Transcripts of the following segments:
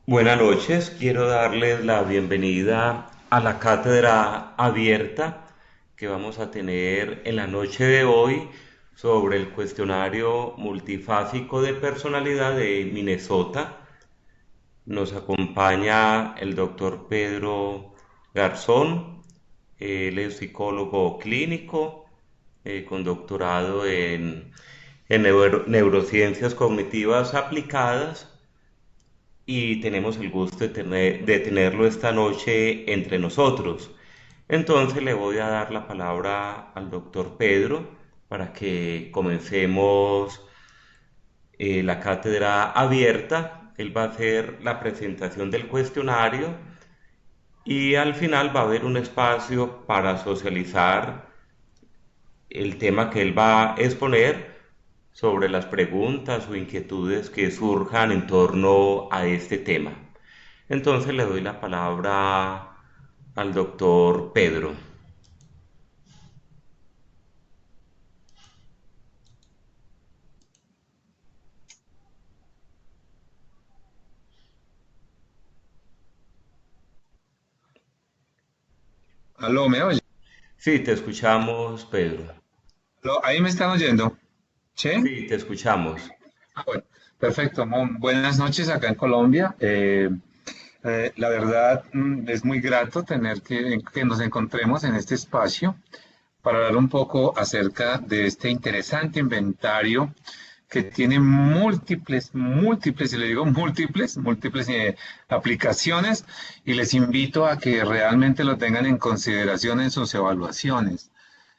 Buenas noches, quiero darles la bienvenida a la cátedra abierta que vamos a tener en la noche de hoy sobre el cuestionario multifásico de personalidad de Minnesota. Nos acompaña el doctor Pedro Garzón, él es psicólogo clínico con doctorado en neurociencias cognitivas aplicadas y tenemos el gusto de tenerlo esta noche entre nosotros. Entonces le voy a dar la palabra al doctor Pedro para que comencemos la cátedra abierta. Él va a hacer la presentación del cuestionario y al final va a haber un espacio para socializar el tema que él va a exponer sobre las preguntas o inquietudes que surjan en torno a este tema. Entonces le doy la palabra al doctor Pedro. Aló, ¿me oye? Sí, te escuchamos, Pedro. Aló, ahí me están oyendo. ¿Sí? Sí, te escuchamos. Bueno, perfecto. Buenas noches acá en Colombia. La verdad, es muy grato tener que nos encontremos en este espacio para hablar un poco acerca de este interesante inventario que tiene múltiples, y le digo múltiples aplicaciones, y les invito a que realmente lo tengan en consideración en sus evaluaciones.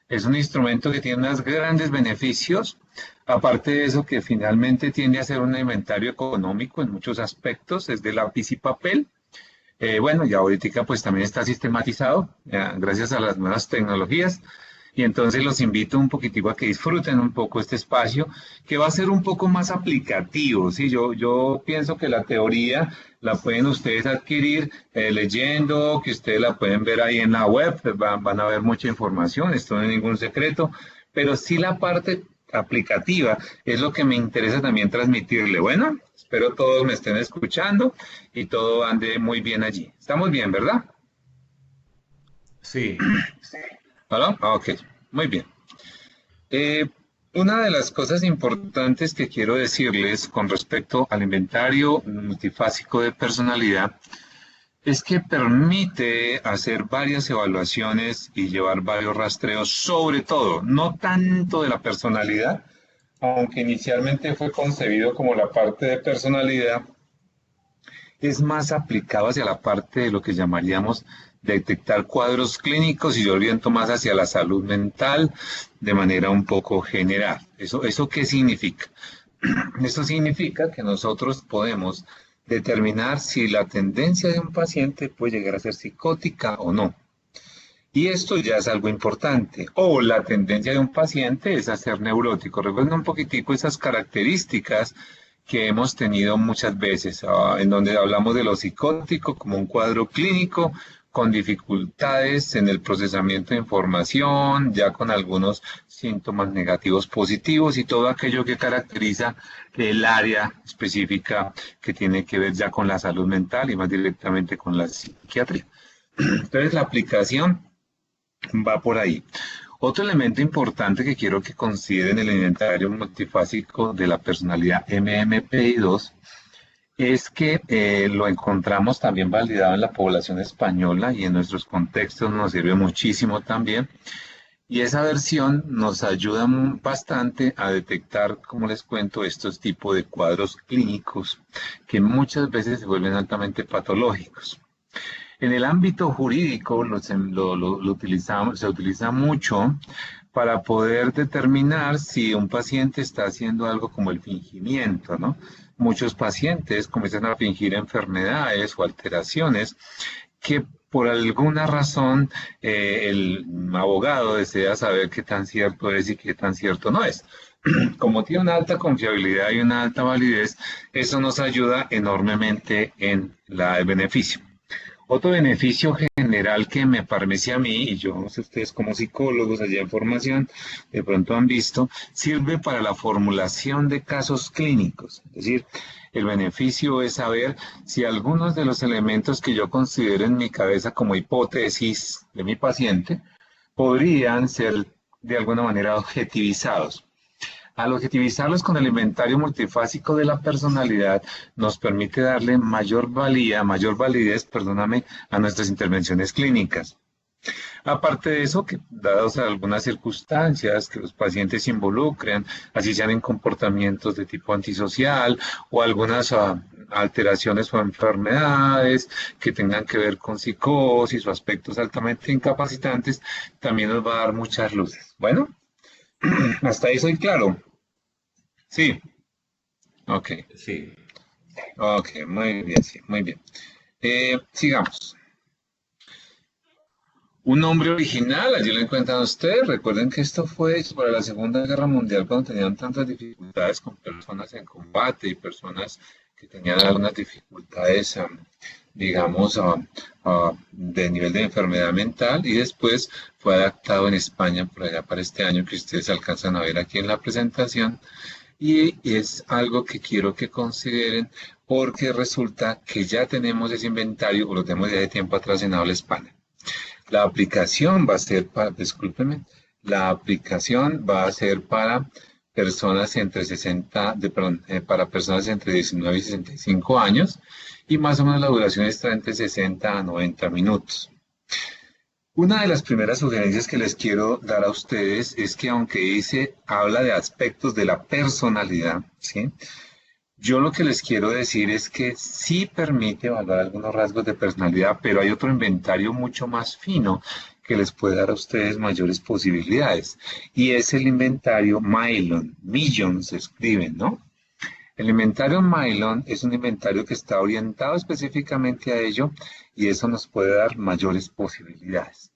Es un instrumento que tiene unos grandes beneficios, aparte de eso que finalmente tiende a ser un inventario económico en muchos aspectos, es de lápiz y papel. Bueno, y ahorita pues también está sistematizado, gracias a las nuevas tecnologías. Y entonces los invito un poquitico a que disfruten un poco este espacio, que va a ser un poco más aplicativo. ¿Sí? Yo pienso que la teoría la pueden ustedes adquirir leyendo, que ustedes la pueden ver ahí en la web, van a ver mucha información, esto no es ningún secreto, pero sí la parte aplicativa es lo que me interesa también transmitirle. Bueno, espero todos me estén escuchando y todo ande muy bien allí. Estamos bien, ¿verdad? Sí, ¿Hola? Ok, muy bien. Eh, una de las cosas importantes que quiero decirles con respecto al inventario multifásico de personalidad es que permite hacer varias evaluaciones y llevar varios rastreos, sobre todo, no tanto de la personalidad, aunque inicialmente fue concebido como la parte de personalidad, es más aplicado hacia la parte de lo que llamaríamos detectar cuadros clínicos y yo oriento más hacia la salud mental de manera un poco general. ¿Eso qué significa? Esto significa que nosotros podemos determinar si la tendencia de un paciente puede llegar a ser psicótica o no. Y esto ya es algo importante. O la tendencia de un paciente es a ser neurótico. Recuerden un poquitico esas características que hemos tenido muchas veces, en donde hablamos de lo psicótico como un cuadro clínico con dificultades en el procesamiento de información, ya con algunos síntomas negativos positivos y todo aquello que caracteriza el área específica que tiene que ver ya con la salud mental y más directamente con la psiquiatría. Entonces, la aplicación va por ahí. Otro elemento importante que quiero que consideren el inventario multifásico de la personalidad MMPI2 es que lo encontramos también validado en la población española y en nuestros contextos nos sirve muchísimo también. Y esa versión nos ayuda bastante a detectar, como les cuento, estos tipos de cuadros clínicos que muchas veces se vuelven altamente patológicos. En el ámbito jurídico se utiliza mucho para poder determinar si un paciente está haciendo algo como el fingimiento, ¿no? Muchos pacientes comienzan a fingir enfermedades o alteraciones que por alguna razón el abogado desea saber qué tan cierto es y qué tan cierto no es. Como tiene una alta confiabilidad y una alta validez, eso nos ayuda enormemente en el beneficio. Otro beneficio general que me parece a mí, y yo no sé ustedes como psicólogos allá en formación, de pronto han visto, sirve para la formulación de casos clínicos. Es decir, el beneficio es saber si algunos de los elementos que yo considero en mi cabeza como hipótesis de mi paciente podrían ser de alguna manera objetivizados. Al objetivizarlos con el inventario multifásico de la personalidad, nos permite darle mayor valía, mayor validez, perdóname, a nuestras intervenciones clínicas. Aparte de eso, que dadas algunas circunstancias que los pacientes se involucren, así sean en comportamientos de tipo antisocial o algunas alteraciones o enfermedades que tengan que ver con psicosis o aspectos altamente incapacitantes, también nos va a dar muchas luces. Bueno, hasta ahí soy claro. Sí, ok, Sí, ok, muy bien, sí, muy bien. Sigamos. Un nombre original, allí lo encuentran ustedes. Recuerden que esto fue hecho para la Segunda Guerra Mundial cuando tenían tantas dificultades con personas en combate y personas que tenían algunas dificultades, digamos, de nivel de enfermedad mental y después fue adaptado en España por allá para este año que ustedes alcanzan a ver aquí en la presentación. Y es algo que quiero que consideren porque resulta que ya tenemos ese inventario, o lo tenemos ya de tiempo atrás en habla hispana. La aplicación va a ser para, discúlpeme, la aplicación va a ser para personas entre 60, perdón, para personas entre 19 y 65 años y más o menos la duración está entre 60 a 90 minutos. Una de las primeras sugerencias que les quiero dar a ustedes es que aunque dice, habla de aspectos de la personalidad, ¿sí? Yo lo que les quiero decir es que sí permite evaluar algunos rasgos de personalidad, pero hay otro inventario mucho más fino que les puede dar a ustedes mayores posibilidades. Y es el inventario Maillon. Millon se escriben, ¿no? El inventario Maillon es un inventario que está orientado específicamente a ello y eso nos puede dar mayores posibilidades.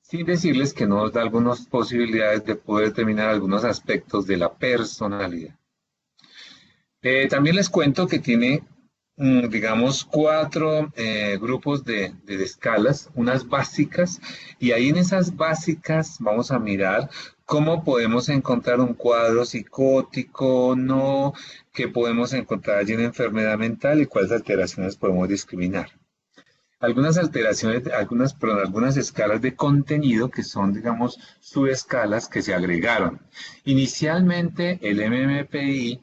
Sin decirles que nos da algunas posibilidades de poder determinar algunos aspectos de la personalidad. También les cuento que tiene, digamos, cuatro grupos de escalas, unas básicas, y ahí en esas básicas vamos a mirar cómo podemos encontrar un cuadro psicótico, no, que podemos encontrar allí en enfermedad mental y cuáles alteraciones podemos discriminar. Algunas alteraciones, perdón, algunas escalas de contenido que son, digamos, subescalas que se agregaron. Inicialmente el MMPI,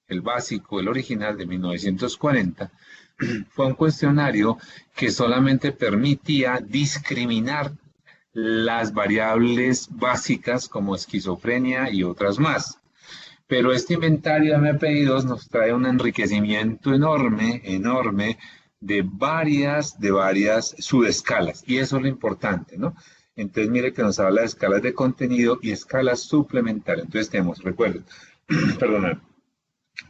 el básico, el original de 1940, fue un cuestionario que solamente permitía discriminar las variables básicas como esquizofrenia y otras más. Pero este inventario MPI-2 nos trae un enriquecimiento enorme, enorme, de varias subescalas. Y eso es lo importante, ¿no? Entonces, mire que nos habla de escalas de contenido y escalas suplementarias. Entonces, tenemos, recuerden, perdón,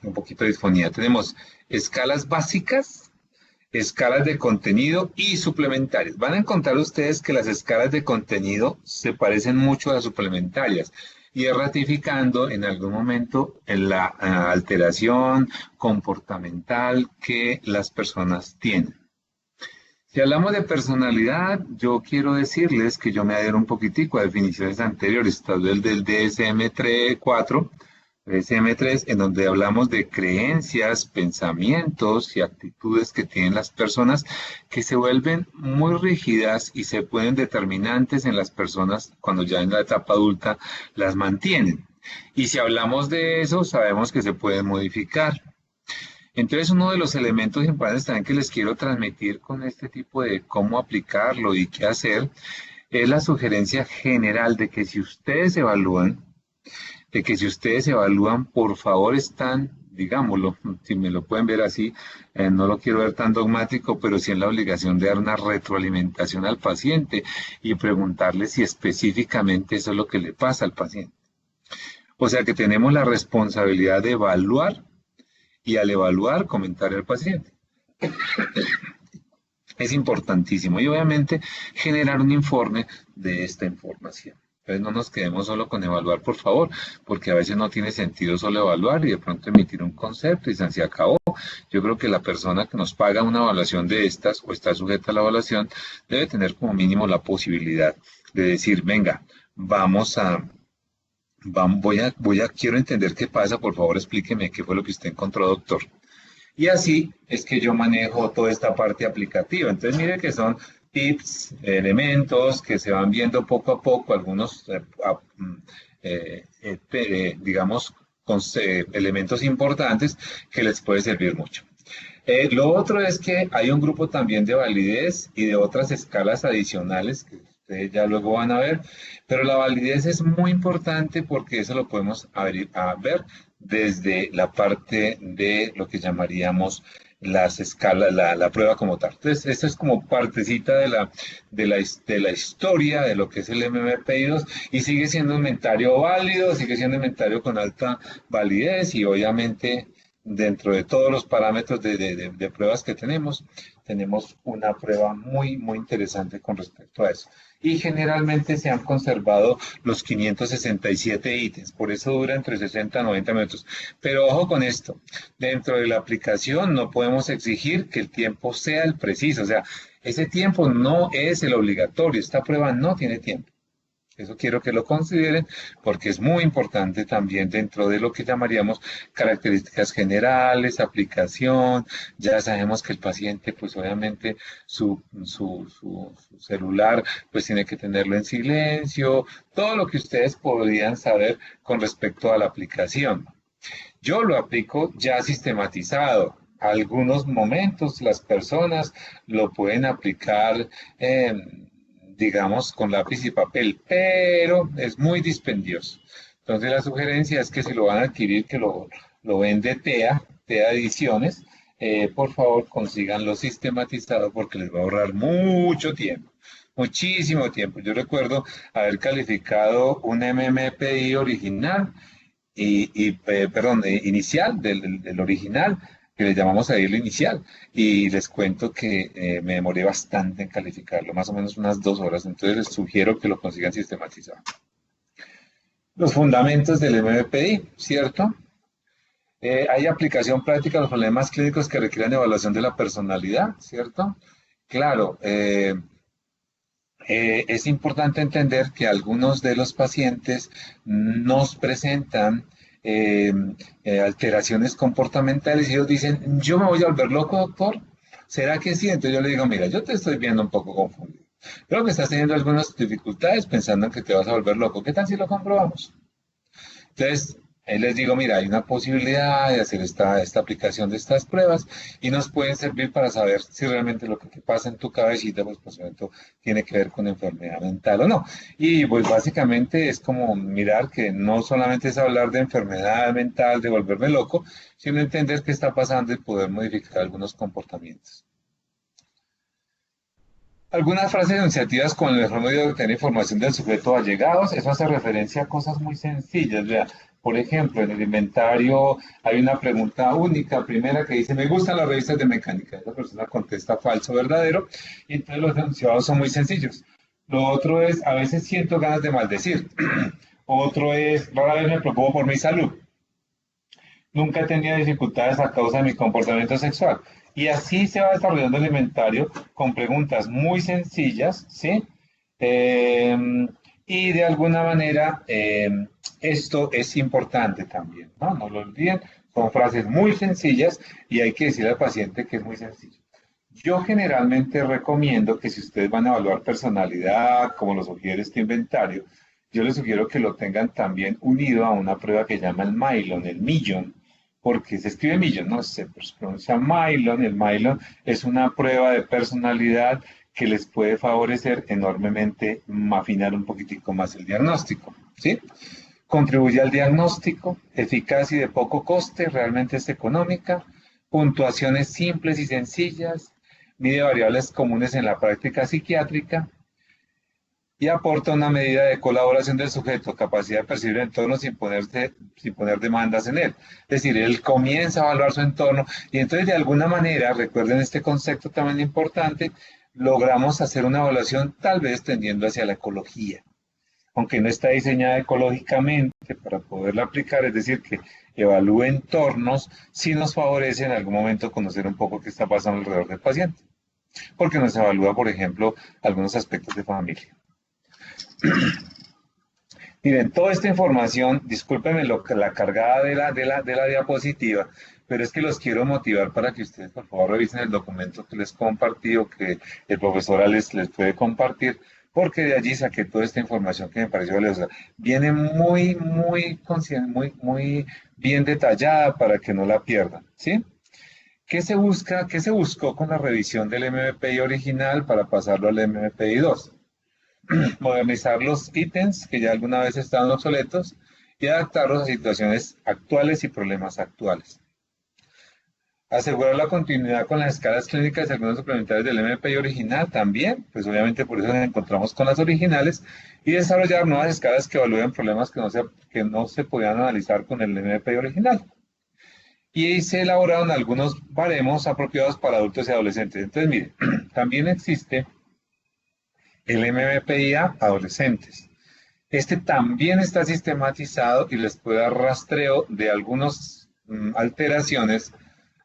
un poquito de disfonía. Tenemos escalas básicas, escalas de contenido y suplementarias. Van a encontrar ustedes que las escalas de contenido se parecen mucho a las suplementarias y es ratificando en algún momento en la alteración comportamental que las personas tienen. Si hablamos de personalidad, yo quiero decirles que yo me adhiero un poquitico a definiciones anteriores, tal vez del DSM-4, DSM-3, en donde hablamos de creencias, pensamientos y actitudes que tienen las personas que se vuelven muy rígidas y se pueden determinantes en las personas cuando ya en la etapa adulta las mantienen. Y si hablamos de eso, sabemos que se pueden modificar. Entonces, uno de los elementos importantes también que les quiero transmitir con este tipo de cómo aplicarlo y qué hacer, es la sugerencia general de que si ustedes evalúan, por favor están, digámoslo, si me lo pueden ver así, no lo quiero ver tan dogmático, pero sí en la obligación de dar una retroalimentación al paciente y preguntarle si específicamente eso es lo que le pasa al paciente. O sea que tenemos la responsabilidad de evaluar y al evaluar comentar al paciente. Es importantísimo y obviamente generar un informe de esta información. Entonces no nos quedemos solo con evaluar, por favor, porque a veces no tiene sentido solo evaluar y de pronto emitir un concepto y se acabó. yo creo que la persona que nos paga una evaluación de estas o está sujeta a la evaluación debe tener como mínimo la posibilidad de decir, venga, vamos a, quiero entender qué pasa, por favor explíqueme qué fue lo que usted encontró, doctor. Y así es que yo manejo toda esta parte aplicativa. Entonces, mire que son tips, elementos que se van viendo poco a poco, algunos, digamos, elementos importantes que les puede servir mucho. Lo otro es que hay un grupo también de validez y de otras escalas adicionales que ustedes ya luego van a ver, pero la validez es muy importante porque eso lo podemos ver desde la parte de lo que llamaríamos las escalas, la prueba como tal. Entonces, esto es como partecita de la historia de lo que es el MMPI-2 y sigue siendo un inventario válido, sigue siendo un inventario con alta validez y obviamente dentro de todos los parámetros de pruebas que tenemos una prueba muy, muy interesante con respecto a eso. Y generalmente se han conservado los 567 ítems, por eso dura entre 60 a 90 minutos. Pero ojo con esto, dentro de la aplicación no podemos exigir que el tiempo sea el preciso, o sea, ese tiempo no es el obligatorio, esta prueba no tiene tiempo. Eso quiero que lo consideren porque es muy importante también dentro de lo que llamaríamos características generales, aplicación. Ya sabemos que el paciente, pues obviamente su celular, pues tiene que tenerlo en silencio. Todo lo que ustedes podrían saber con respecto a la aplicación. Yo lo aplico ya sistematizado. Algunos momentos las personas lo pueden aplicar digamos, con lápiz y papel, pero es muy dispendioso. Entonces la sugerencia es que si lo van a adquirir, que lo vende TEA Ediciones, por favor consíganlo sistematizado porque les va a ahorrar mucho tiempo, muchísimo tiempo. Yo recuerdo haber calificado un MMPI original perdón, inicial del original, que le llamamos ahí el inicial, y les cuento que me demoré bastante en calificarlo, más o menos unas 2 horas, entonces les sugiero que lo consigan sistematizado. Los fundamentos del MVPI, ¿cierto? Hay aplicación práctica a los problemas clínicos que requieren evaluación de la personalidad, ¿cierto? Claro, es importante entender que algunos de los pacientes nos presentan alteraciones comportamentales y ellos dicen, yo me voy a volver loco, doctor. ¿Será que sí? Entonces yo le digo, mira, yo te estoy viendo un poco confundido. Creo que estás teniendo algunas dificultades pensando en que te vas a volver loco. ¿Qué tal si lo comprobamos? Entonces, ahí les digo, mira, hay una posibilidad de hacer esta aplicación de estas pruebas y nos pueden servir para saber si realmente lo que te pasa en tu cabecita, pues por supuesto, tiene que ver con enfermedad mental o no. Y pues básicamente es como mirar que no solamente es hablar de enfermedad mental, de volverme loco, sino entender qué está pasando y poder modificar algunos comportamientos. Algunas frases enunciativas con el mejor medio de obtener información del sujeto allegados, eso hace referencia a cosas muy sencillas. Vea, por ejemplo, en el inventario hay una pregunta única, primera que dice, me gustan las revistas de mecánica. Esa persona contesta falso, verdadero, y entonces los enunciados son muy sencillos. Lo otro es, a veces siento ganas de maldecir. Otro es, rara vez me preocupo por mi salud. Nunca he tenido dificultades a causa de mi comportamiento sexual. Y así se va desarrollando el inventario con preguntas muy sencillas, ¿sí? Y de alguna manera esto es importante también, ¿no? No lo olviden, son frases muy sencillas y hay que decirle al paciente que es muy sencillo. Yo generalmente recomiendo que si ustedes van a evaluar personalidad, como lo sugiere este inventario, yo les sugiero que lo tengan también unido a una prueba que llama el Milon, el Millon, porque se escribe Millon, no se pronuncia Milon. El Milon es una prueba de personalidad que les puede favorecer enormemente afinar un poquitico más el diagnóstico, ¿sí? Contribuye al diagnóstico, eficaz y de poco coste, realmente es económica, puntuaciones simples y sencillas, mide variables comunes en la práctica psiquiátrica, y aporta una medida de colaboración del sujeto, capacidad de percibir el entorno sin poner demandas en él. Es decir, él comienza a evaluar su entorno y entonces de alguna manera, recuerden este concepto también importante, logramos hacer una evaluación tal vez tendiendo hacia la ecología. Aunque no está diseñada ecológicamente, paciente para poderla aplicar, es decir, que evalúe entornos, si nos favorece en algún momento conocer un poco qué está pasando alrededor del paciente, porque nos evalúa, por ejemplo, algunos aspectos de familia. Miren, toda esta información, discúlpenme la cargada de la diapositiva, pero es que los quiero motivar para que ustedes, por favor, revisen el documento que les compartí o que el profesor les puede compartir, porque de allí saqué toda esta información que me pareció valiosa. Viene muy bien detallada para que no la pierdan, ¿sí? ¿Qué se busca? ¿Qué se buscó con la revisión del MVPI original para pasarlo al MVPI 2? Modernizar los ítems que ya alguna vez estaban obsoletos y adaptarlos a situaciones actuales y problemas actuales. Asegurar la continuidad con las escalas clínicas y algunos suplementarios del MPI original también, pues obviamente por eso nos encontramos con las originales, y desarrollar nuevas escalas que evalúen problemas que no se podían analizar con el MPI original. Y se elaboraron algunos baremos apropiados para adultos y adolescentes. Entonces, mire, también existe el MVPI-A adolescentes. Este también está sistematizado y les puede dar rastreo de algunas alteraciones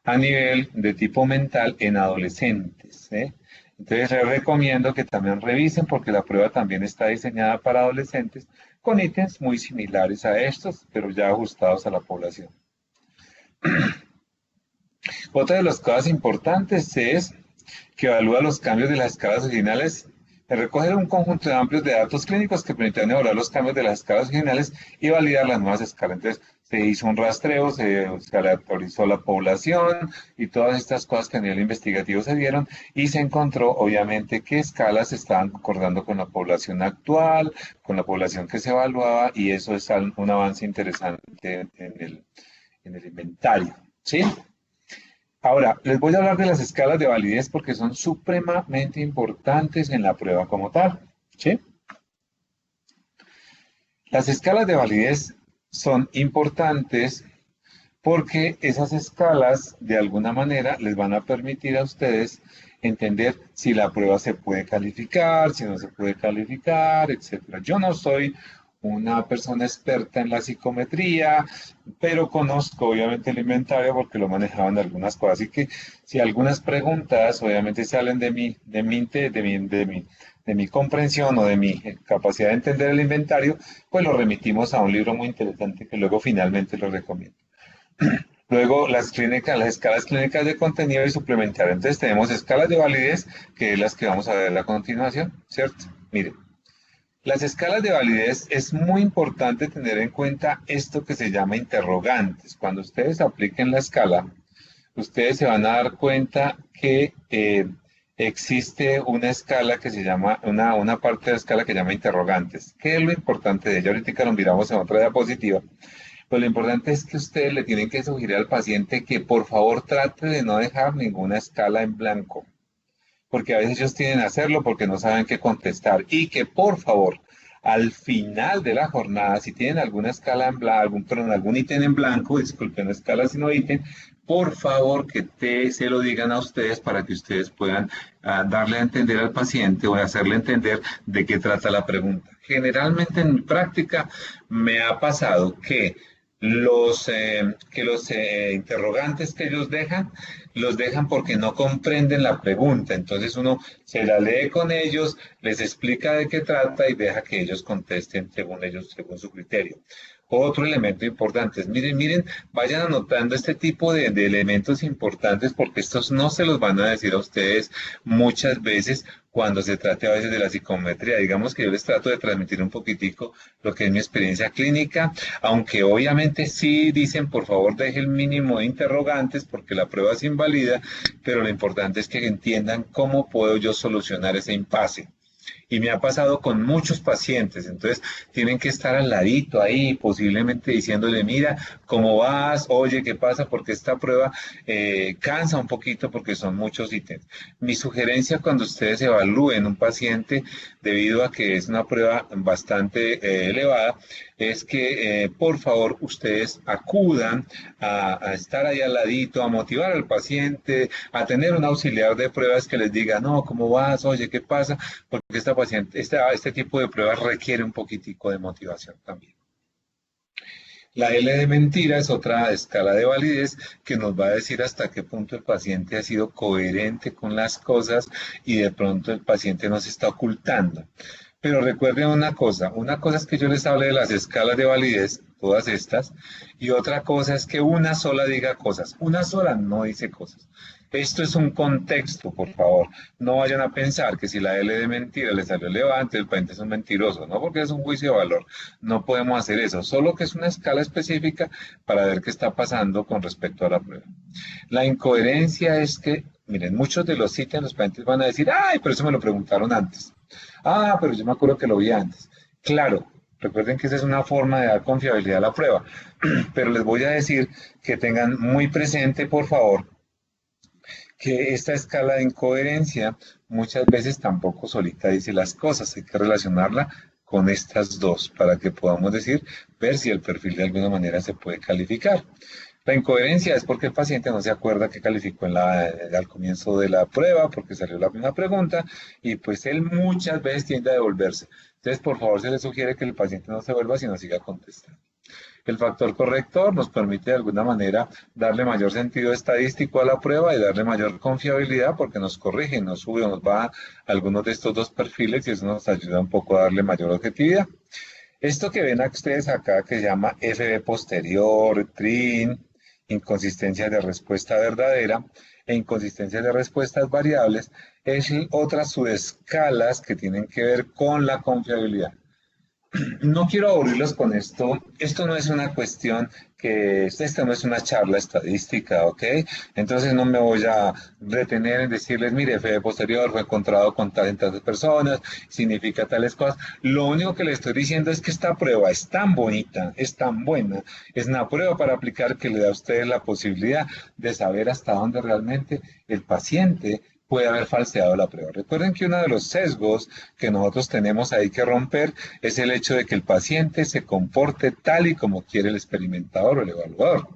a nivel de tipo mental en adolescentes, ¿eh? Entonces les recomiendo que también revisen porque la prueba también está diseñada para adolescentes con ítems muy similares a estos, pero ya ajustados a la población. Otra de las cosas importantes es que evalúa los cambios de las escalas originales, recoger un conjunto de amplios de datos clínicos que permitan evaluar los cambios de las escalas originales y validar las nuevas escalas. Entonces, se hizo un rastreo, se caracterizó la población y todas estas cosas que a nivel investigativo se dieron y se encontró, obviamente, qué escalas estaban concordando con la población actual, con la población que se evaluaba, y eso es un avance interesante en el inventario, ¿sí? Ahora, les voy a hablar de las escalas de validez porque son supremamente importantes en la prueba como tal, ¿sí? Las escalas de validez son importantes porque esas escalas, de alguna manera, les van a permitir a ustedes entender si la prueba se puede calificar, si no se puede calificar, etc. Yo no soy una persona experta en la psicometría, pero conozco obviamente el inventario porque lo manejaban algunas cosas. Así que si algunas preguntas obviamente salen de mi comprensión o de mi capacidad de entender el inventario, pues lo remitimos a un libro muy interesante que luego finalmente lo recomiendo. Luego las escalas clínicas de contenido y suplementario. Entonces tenemos escalas de validez, que es las que vamos a ver a continuación, ¿cierto? Miren. Las escalas de validez es muy importante tener en cuenta esto que se llama interrogantes. Cuando ustedes apliquen la escala, ustedes se van a dar cuenta que existe una escala que se llama, una parte de la escala que se llama interrogantes. ¿Qué es lo importante de ella? Ahorita lo miramos en otra diapositiva. Pues lo importante es que ustedes le tienen que sugerir al paciente que por favor trate de no dejar ninguna escala en blanco, porque a veces ellos tienen a hacerlo porque no saben qué contestar, y que por favor al final de la jornada, si tienen alguna escala en blanco, algún ítem en blanco, disculpen, no escala sino ítem, por favor que se lo digan a ustedes para que ustedes puedan darle a entender al paciente o hacerle entender de qué trata la pregunta. Generalmente en mi práctica me ha pasado que los interrogantes que ellos dejan, los dejan porque no comprenden la pregunta. Entonces uno se la lee con ellos, les explica de qué trata y deja que ellos contesten según su criterio. Otro elemento importante es, miren, vayan anotando este tipo de elementos importantes porque estos no se los van a decir a ustedes muchas veces cuando se trate a veces de la psicometría. Digamos que yo les trato de transmitir un poquitico lo que es mi experiencia clínica, aunque obviamente sí dicen, por favor, deje el mínimo de interrogantes porque la prueba es inválida, pero lo importante es que entiendan cómo puedo yo solucionar ese impasse. Y me ha pasado con muchos pacientes, entonces tienen que estar al ladito ahí, posiblemente diciéndole, mira, ¿cómo vas? Oye, ¿qué pasa? Porque esta prueba cansa un poquito porque son muchos ítems. Mi sugerencia cuando ustedes evalúen un paciente, debido a que es una prueba bastante elevada, es que por favor ustedes acudan a estar ahí al ladito, a motivar al paciente, a tener un auxiliar de pruebas que les diga, no, ¿cómo vas? Oye, ¿qué pasa? Porque este tipo de pruebas requiere un poquitico de motivación también. La L de mentira es otra escala de validez que nos va a decir hasta qué punto el paciente ha sido coherente con las cosas y de pronto el paciente nos está ocultando. Pero recuerden una cosa es que yo les hable de las escalas de validez, todas estas, y otra cosa es que una sola diga cosas, una sola no dice cosas. Esto es un contexto, por favor. No vayan a pensar que si la L de mentira le salió elevada, entonces el paciente es un mentiroso, no porque es un juicio de valor. No podemos hacer eso, solo que es una escala específica para ver qué está pasando con respecto a la prueba. La incoherencia es que, miren, muchos de los ítems los pacientes van a decir, ay, pero eso me lo preguntaron antes. Ah, pero yo me acuerdo que lo vi antes. Claro, recuerden que esa es una forma de dar confiabilidad a la prueba, pero les voy a decir que tengan muy presente, por favor, que esta escala de incoherencia muchas veces tampoco solita dice las cosas, hay que relacionarla con estas dos para que podamos decir, ver si el perfil de alguna manera se puede calificar. La incoherencia es porque el paciente no se acuerda que calificó al comienzo de la prueba, porque salió la misma pregunta, y pues él muchas veces tiende a devolverse. Entonces, por favor, se le sugiere que el paciente no se vuelva, sino siga contestando. El factor corrector nos permite de alguna manera darle mayor sentido estadístico a la prueba y darle mayor confiabilidad porque nos corrige, nos sube o nos baja algunos de estos dos perfiles y eso nos ayuda un poco a darle mayor objetividad. Esto que ven a ustedes acá que se llama FB posterior, TRIN, inconsistencias de respuesta verdadera e inconsistencias de respuestas variables, es otras subescalas que tienen que ver con la confiabilidad. No quiero aburrirlos con esto. Esto no es una cuestión esta no es una charla estadística, ¿ok? Entonces no me voy a retener en decirles, mire, FB posterior fue encontrado con tal en tantas personas, significa tales cosas. Lo único que le estoy diciendo es que esta prueba es tan bonita, es tan buena, es una prueba para aplicar que le da a ustedes la posibilidad de saber hasta dónde realmente el paciente puede haber falseado la prueba. Recuerden que uno de los sesgos que nosotros tenemos ahí que romper es el hecho de que el paciente se comporte tal y como quiere el experimentador o el evaluador.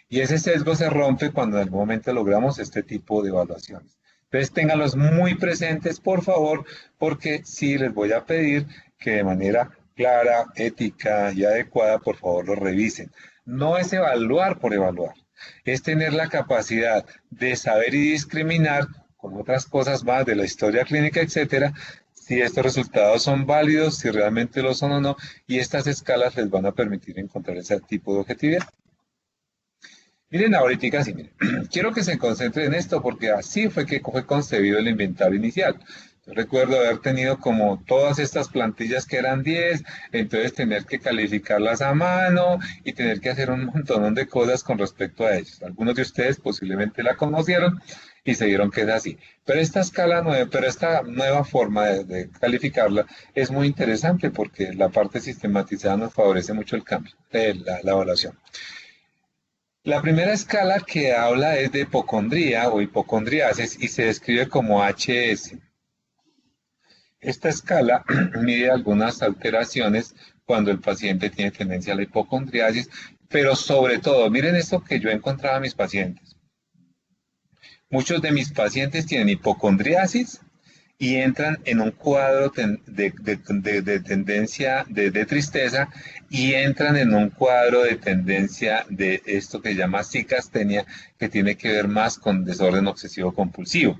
Y ese sesgo se rompe cuando en algún momento logramos este tipo de evaluaciones. Entonces, ténganlos muy presentes, por favor, porque sí les voy a pedir que de manera clara, ética y adecuada, por favor, lo revisen. No es evaluar por evaluar, es tener la capacidad de saber y discriminar con otras cosas más de la historia clínica, etcétera, si estos resultados son válidos, si realmente lo son o no, y estas escalas les van a permitir encontrar ese tipo de objetividad. Miren ahorita, sí, miren. Quiero que se concentren en esto porque así fue que fue concebido el inventario inicial. Yo recuerdo haber tenido como todas estas plantillas que eran 10, entonces tener que calificarlas a mano y tener que hacer un montón de cosas con respecto a ellos. Algunos de ustedes posiblemente la conocieron y se dieron que es así. Pero esta escala nueva, pero esta nueva forma de calificarla es muy interesante porque la parte sistematizada nos favorece mucho el cambio de la evaluación. La primera escala que habla es de hipocondría o hipocondriasis y se describe como HS. Esta escala mide algunas alteraciones cuando el paciente tiene tendencia a la hipocondriasis, pero sobre todo, miren esto que yo he encontrado en mis pacientes. Muchos de mis pacientes tienen hipocondriasis y entran en un cuadro de tendencia de tristeza y entran en un cuadro de tendencia de esto que se llama cicastenia, que tiene que ver más con desorden obsesivo compulsivo.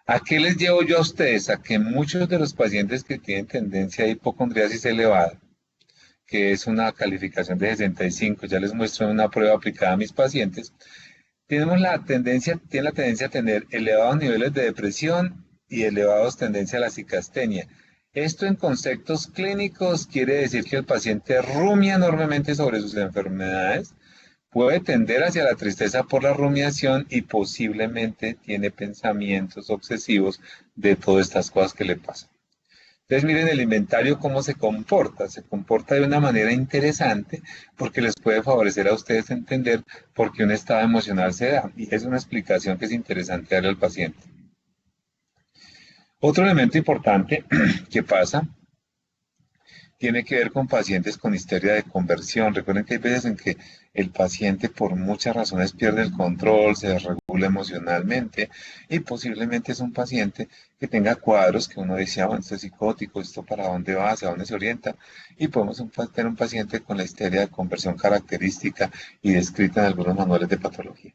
¿A qué les llevo yo a ustedes? A que muchos de los pacientes que tienen tendencia a hipocondriasis elevada, que es una calificación de 65, ya les muestro en una prueba aplicada a mis pacientes, tienen la tendencia a tener elevados niveles de depresión y elevados tendencia a la cicastenia. Esto en conceptos clínicos quiere decir que el paciente rumia enormemente sobre sus enfermedades, puede tender hacia la tristeza por la rumiación y posiblemente tiene pensamientos obsesivos de todas estas cosas que le pasan. Entonces miren el inventario cómo se comporta de una manera interesante porque les puede favorecer a ustedes entender por qué un estado emocional se da y es una explicación que es interesante darle al paciente. Otro elemento importante que pasa tiene que ver con pacientes con histeria de conversión. Recuerden que hay veces en que el paciente por muchas razones pierde el control, se desregula emocionalmente y posiblemente es un paciente que tenga cuadros que uno dice, ah, bueno, esto es psicótico, esto para dónde va, hacia dónde se orienta, y podemos tener un paciente con la histeria de conversión característica y descrita en algunos manuales de patología.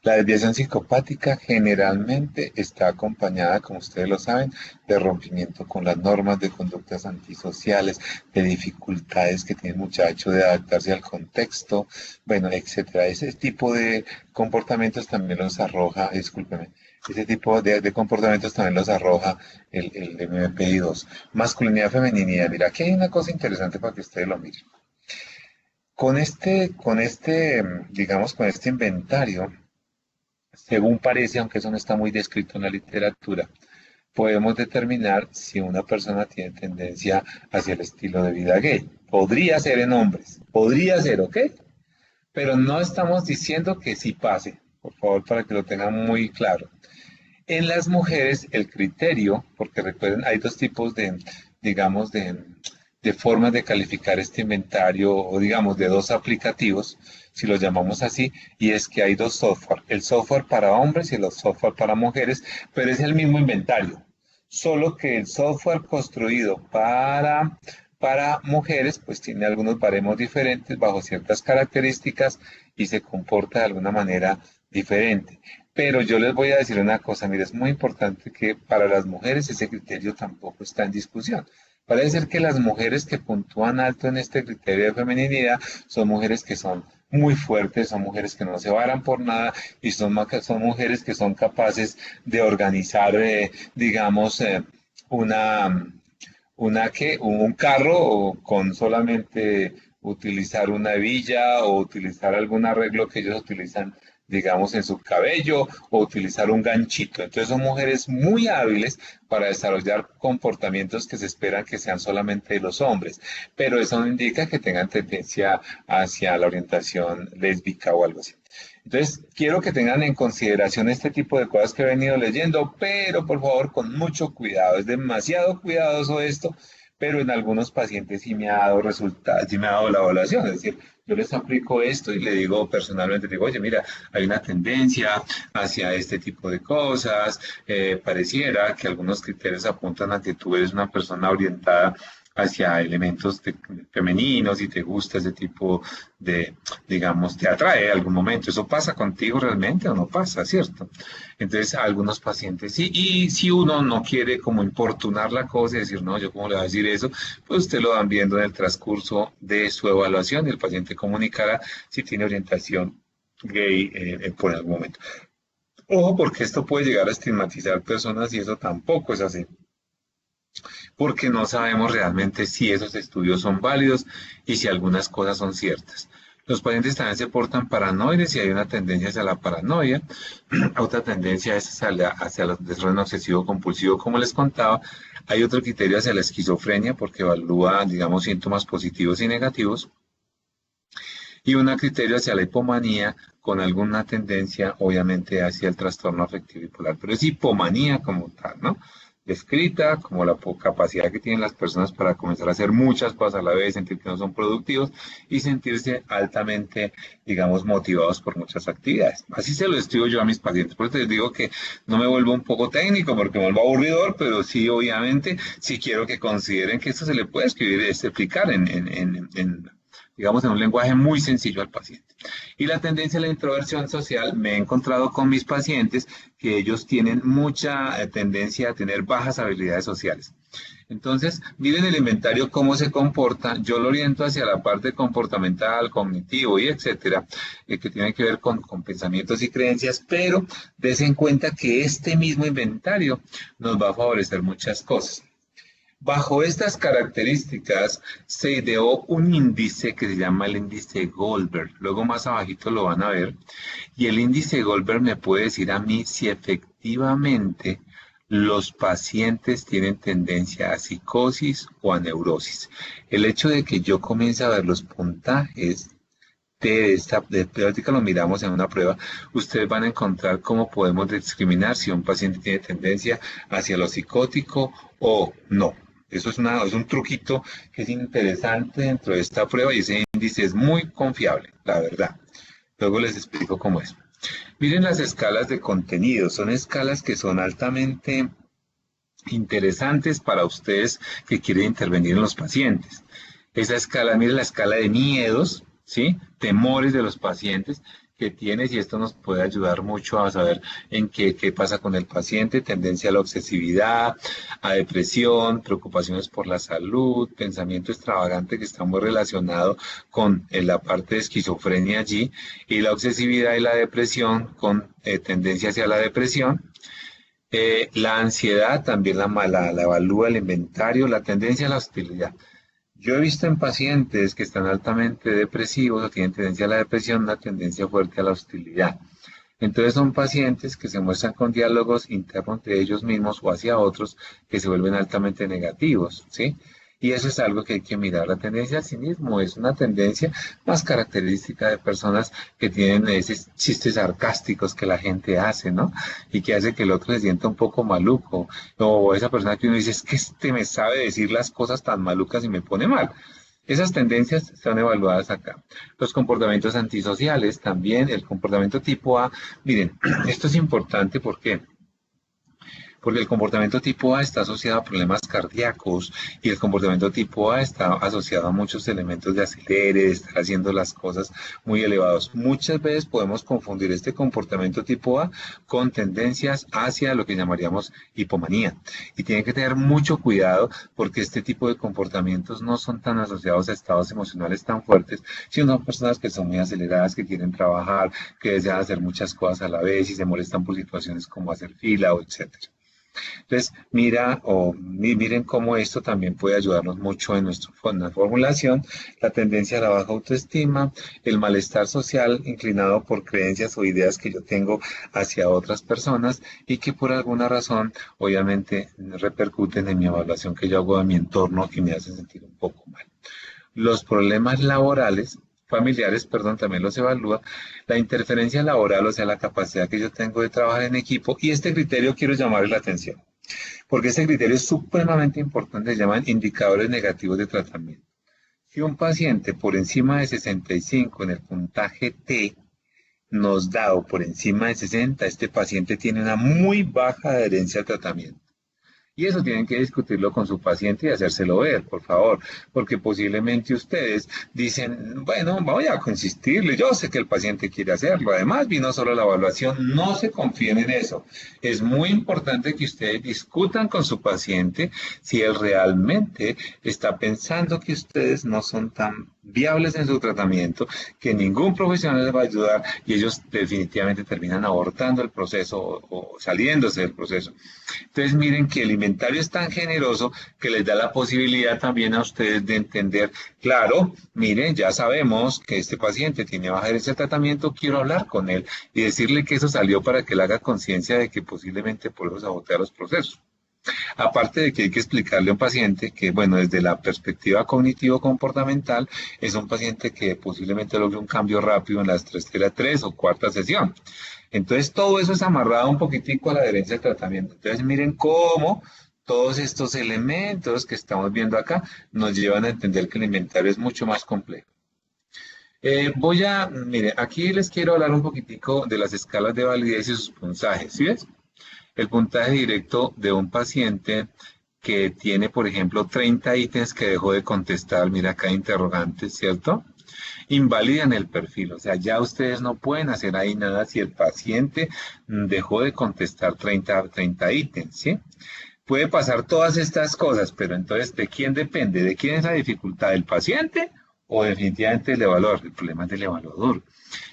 La desviación psicopática generalmente está acompañada, como ustedes lo saben, de rompimiento con las normas, de conductas antisociales, de dificultades que tiene el muchacho de adaptarse al contexto, bueno, etcétera. Ese tipo de comportamientos también los arroja, discúlpeme, ese tipo de comportamientos también los arroja el MPI-2. Masculinidad, femeninidad. Mira, aquí hay una cosa interesante para que ustedes lo miren. Digamos, con este inventario, según parece, aunque eso no está muy descrito en la literatura, podemos determinar si una persona tiene tendencia hacia el estilo de vida gay. Podría ser en hombres, podría ser, ¿ok? Pero no estamos diciendo que sí pase, por favor, para que lo tengan muy claro. En las mujeres, el criterio, porque recuerden, hay dos tipos digamos, de formas de calificar este inventario, o digamos, de dos aplicativos, si los llamamos así, y es que hay dos software, el software para hombres y el software para mujeres, pero es el mismo inventario, solo que el software construido para mujeres, pues tiene algunos baremos diferentes bajo ciertas características y se comporta de alguna manera diferente. Pero yo les voy a decir una cosa, mire, es muy importante que para las mujeres ese criterio tampoco está en discusión. Parece ser que las mujeres que puntúan alto en este criterio de femeninidad son mujeres que son muy fuertes, son mujeres que no se varan por nada y son mujeres que son capaces de organizar, digamos, una, un carro con solamente utilizar una hebilla o utilizar algún arreglo que ellos utilizan, digamos, en su cabello o utilizar un ganchito. Entonces son mujeres muy hábiles para desarrollar comportamientos que se esperan que sean solamente de los hombres, pero eso no indica que tengan tendencia hacia la orientación lésbica o algo así. Entonces, quiero que tengan en consideración este tipo de cosas que he venido leyendo, pero por favor con mucho cuidado. Es demasiado cuidadoso esto, pero en algunos pacientes sí me ha dado resultados, sí me ha dado la evaluación. Es decir, yo les aplico esto y le digo personalmente, digo, oye, mira, hay una tendencia hacia este tipo de cosas, pareciera que algunos criterios apuntan a que tú eres una persona orientada hacia elementos femeninos y te gusta ese tipo de, digamos, te atrae en algún momento. ¿Eso pasa contigo realmente o no pasa, cierto? Entonces, a algunos pacientes sí, y si uno no quiere como importunar la cosa y decir, no, yo cómo le voy a decir eso, pues usted lo van viendo en el transcurso de su evaluación y el paciente comunicará si tiene orientación gay por algún momento. Ojo, porque esto puede llegar a estigmatizar personas y eso tampoco es así, porque no sabemos realmente si esos estudios son válidos y si algunas cosas son ciertas. Los pacientes también se portan paranoides y hay una tendencia hacia la paranoia, otra tendencia es hacia el desorden obsesivo compulsivo, como les contaba. Hay otro criterio hacia la esquizofrenia porque evalúa, digamos, síntomas positivos y negativos. Y un criterio hacia la hipomanía con alguna tendencia, obviamente, hacia el trastorno afectivo bipolar. Pero es hipomanía como tal, ¿no? Descrita como la capacidad que tienen las personas para comenzar a hacer muchas cosas a la vez, sentir que no son productivos y sentirse altamente, digamos, motivados por muchas actividades. Así se lo estudio yo a mis pacientes. Por eso les digo que no me vuelvo un poco técnico porque me vuelvo aburridor, pero sí, obviamente, sí quiero que consideren que esto se le puede escribir, explicar digamos, en un lenguaje muy sencillo al paciente. Y la tendencia a la introversión social, me he encontrado con mis pacientes que ellos tienen mucha tendencia a tener bajas habilidades sociales. Entonces, miren el inventario cómo se comporta, yo lo oriento hacia la parte comportamental, cognitivo y etcétera, que tiene que ver con pensamientos y creencias, pero des en cuenta que este mismo inventario nos va a favorecer muchas cosas. Bajo estas características se ideó un índice que se llama el índice Goldberg. Luego más abajito lo van a ver. Y el índice Goldberg me puede decir a mí si efectivamente los pacientes tienen tendencia a psicosis o a neurosis. El hecho de que yo comience a ver los puntajes ahorita lo miramos en una prueba, ustedes van a encontrar cómo podemos discriminar si un paciente tiene tendencia hacia lo psicótico o no. Eso es un truquito que es interesante dentro de esta prueba y ese índice es muy confiable, la verdad. Luego les explico cómo es. Miren las escalas de contenido, son escalas que son altamente interesantes para ustedes que quieren intervenir en los pacientes. Esa escala, miren la escala de miedos, ¿sí? Temores de los pacientes que tienes y esto nos puede ayudar mucho a saber qué pasa con el paciente, tendencia a la obsesividad, a depresión, preocupaciones por la salud, pensamiento extravagante que está muy relacionado con la parte de esquizofrenia allí y la obsesividad y la depresión con tendencia hacia la depresión. La ansiedad también la evalúa el inventario, la tendencia a la hostilidad. Yo he visto en pacientes que están altamente depresivos o tienen tendencia a la depresión, una tendencia fuerte a la hostilidad. Entonces son pacientes que se muestran con diálogos internos de ellos mismos o hacia otros que se vuelven altamente negativos, ¿sí? Y eso es algo que hay que mirar. La tendencia al cinismo es una tendencia más característica de personas que tienen esos chistes sarcásticos que la gente hace, ¿no? Y que hace que el otro se sienta un poco maluco. O esa persona que uno dice, es que este me sabe decir las cosas tan malucas y me pone mal. Esas tendencias están evaluadas acá. Los comportamientos antisociales también, el comportamiento tipo A. Miren, esto es importante porque el comportamiento tipo A está asociado a problemas cardíacos y el comportamiento tipo A está asociado a muchos elementos de acelere, de estar haciendo las cosas muy elevados. Muchas veces podemos confundir este comportamiento tipo A con tendencias hacia lo que llamaríamos hipomanía. Y tienen que tener mucho cuidado porque este tipo de comportamientos no son tan asociados a estados emocionales tan fuertes, sino a personas que son muy aceleradas, que quieren trabajar, que desean hacer muchas cosas a la vez y se molestan por situaciones como hacer fila o etcétera. Entonces, miren cómo esto también puede ayudarnos mucho en nuestra formulación, la tendencia a la baja autoestima, el malestar social inclinado por creencias o ideas que yo tengo hacia otras personas y que por alguna razón, obviamente, repercuten en mi evaluación que yo hago de mi entorno y me hacen sentir un poco mal. Los problemas laborales, familiares, perdón, también los evalúa, la interferencia laboral, o sea, la capacidad que yo tengo de trabajar en equipo, y este criterio quiero llamarle la atención, porque este criterio es supremamente importante, se llaman indicadores negativos de tratamiento. Si un paciente por encima de 65 en el puntaje T nos da o por encima de 60, este paciente tiene una muy baja adherencia al tratamiento. Y eso tienen que discutirlo con su paciente y hacérselo ver, por favor, porque posiblemente ustedes dicen, bueno, voy a consistirle, yo sé que el paciente quiere hacerlo, además vino solo la evaluación, no se confíen en eso. Es muy importante que ustedes discutan con su paciente si él realmente está pensando que ustedes no son tan viables en su tratamiento, que ningún profesional les va a ayudar y ellos definitivamente terminan abortando el proceso o saliéndose del proceso. Entonces miren que el inventario es tan generoso que les da la posibilidad también a ustedes de entender, claro, miren, ya sabemos que este paciente tiene baja adherencia al tratamiento, quiero hablar con él y decirle que eso salió para que él haga conciencia de que posiblemente por eso sabotea los procesos. Aparte de que hay que explicarle a un paciente que, bueno, desde la perspectiva cognitivo-comportamental, es un paciente que posiblemente logre un cambio rápido en las 3 o cuarta sesión. Entonces, todo eso es amarrado un poquitico a la adherencia al tratamiento. Entonces, miren cómo todos estos elementos que estamos viendo acá nos llevan a entender que el inventario es mucho más complejo. Mire, aquí les quiero hablar un poquitico de las escalas de validez y sus puntajes, ¿sí ves? El puntaje directo de un paciente que tiene, por ejemplo, 30 ítems que dejó de contestar, mira acá interrogantes, ¿cierto? Invalidan el perfil, o sea, ya ustedes no pueden hacer ahí nada si el paciente dejó de contestar 30 ítems, ¿sí? Puede pasar todas estas cosas, pero entonces, ¿de quién depende? ¿De quién es la dificultad? ¿Del paciente o definitivamente del evaluador? El problema es del evaluador,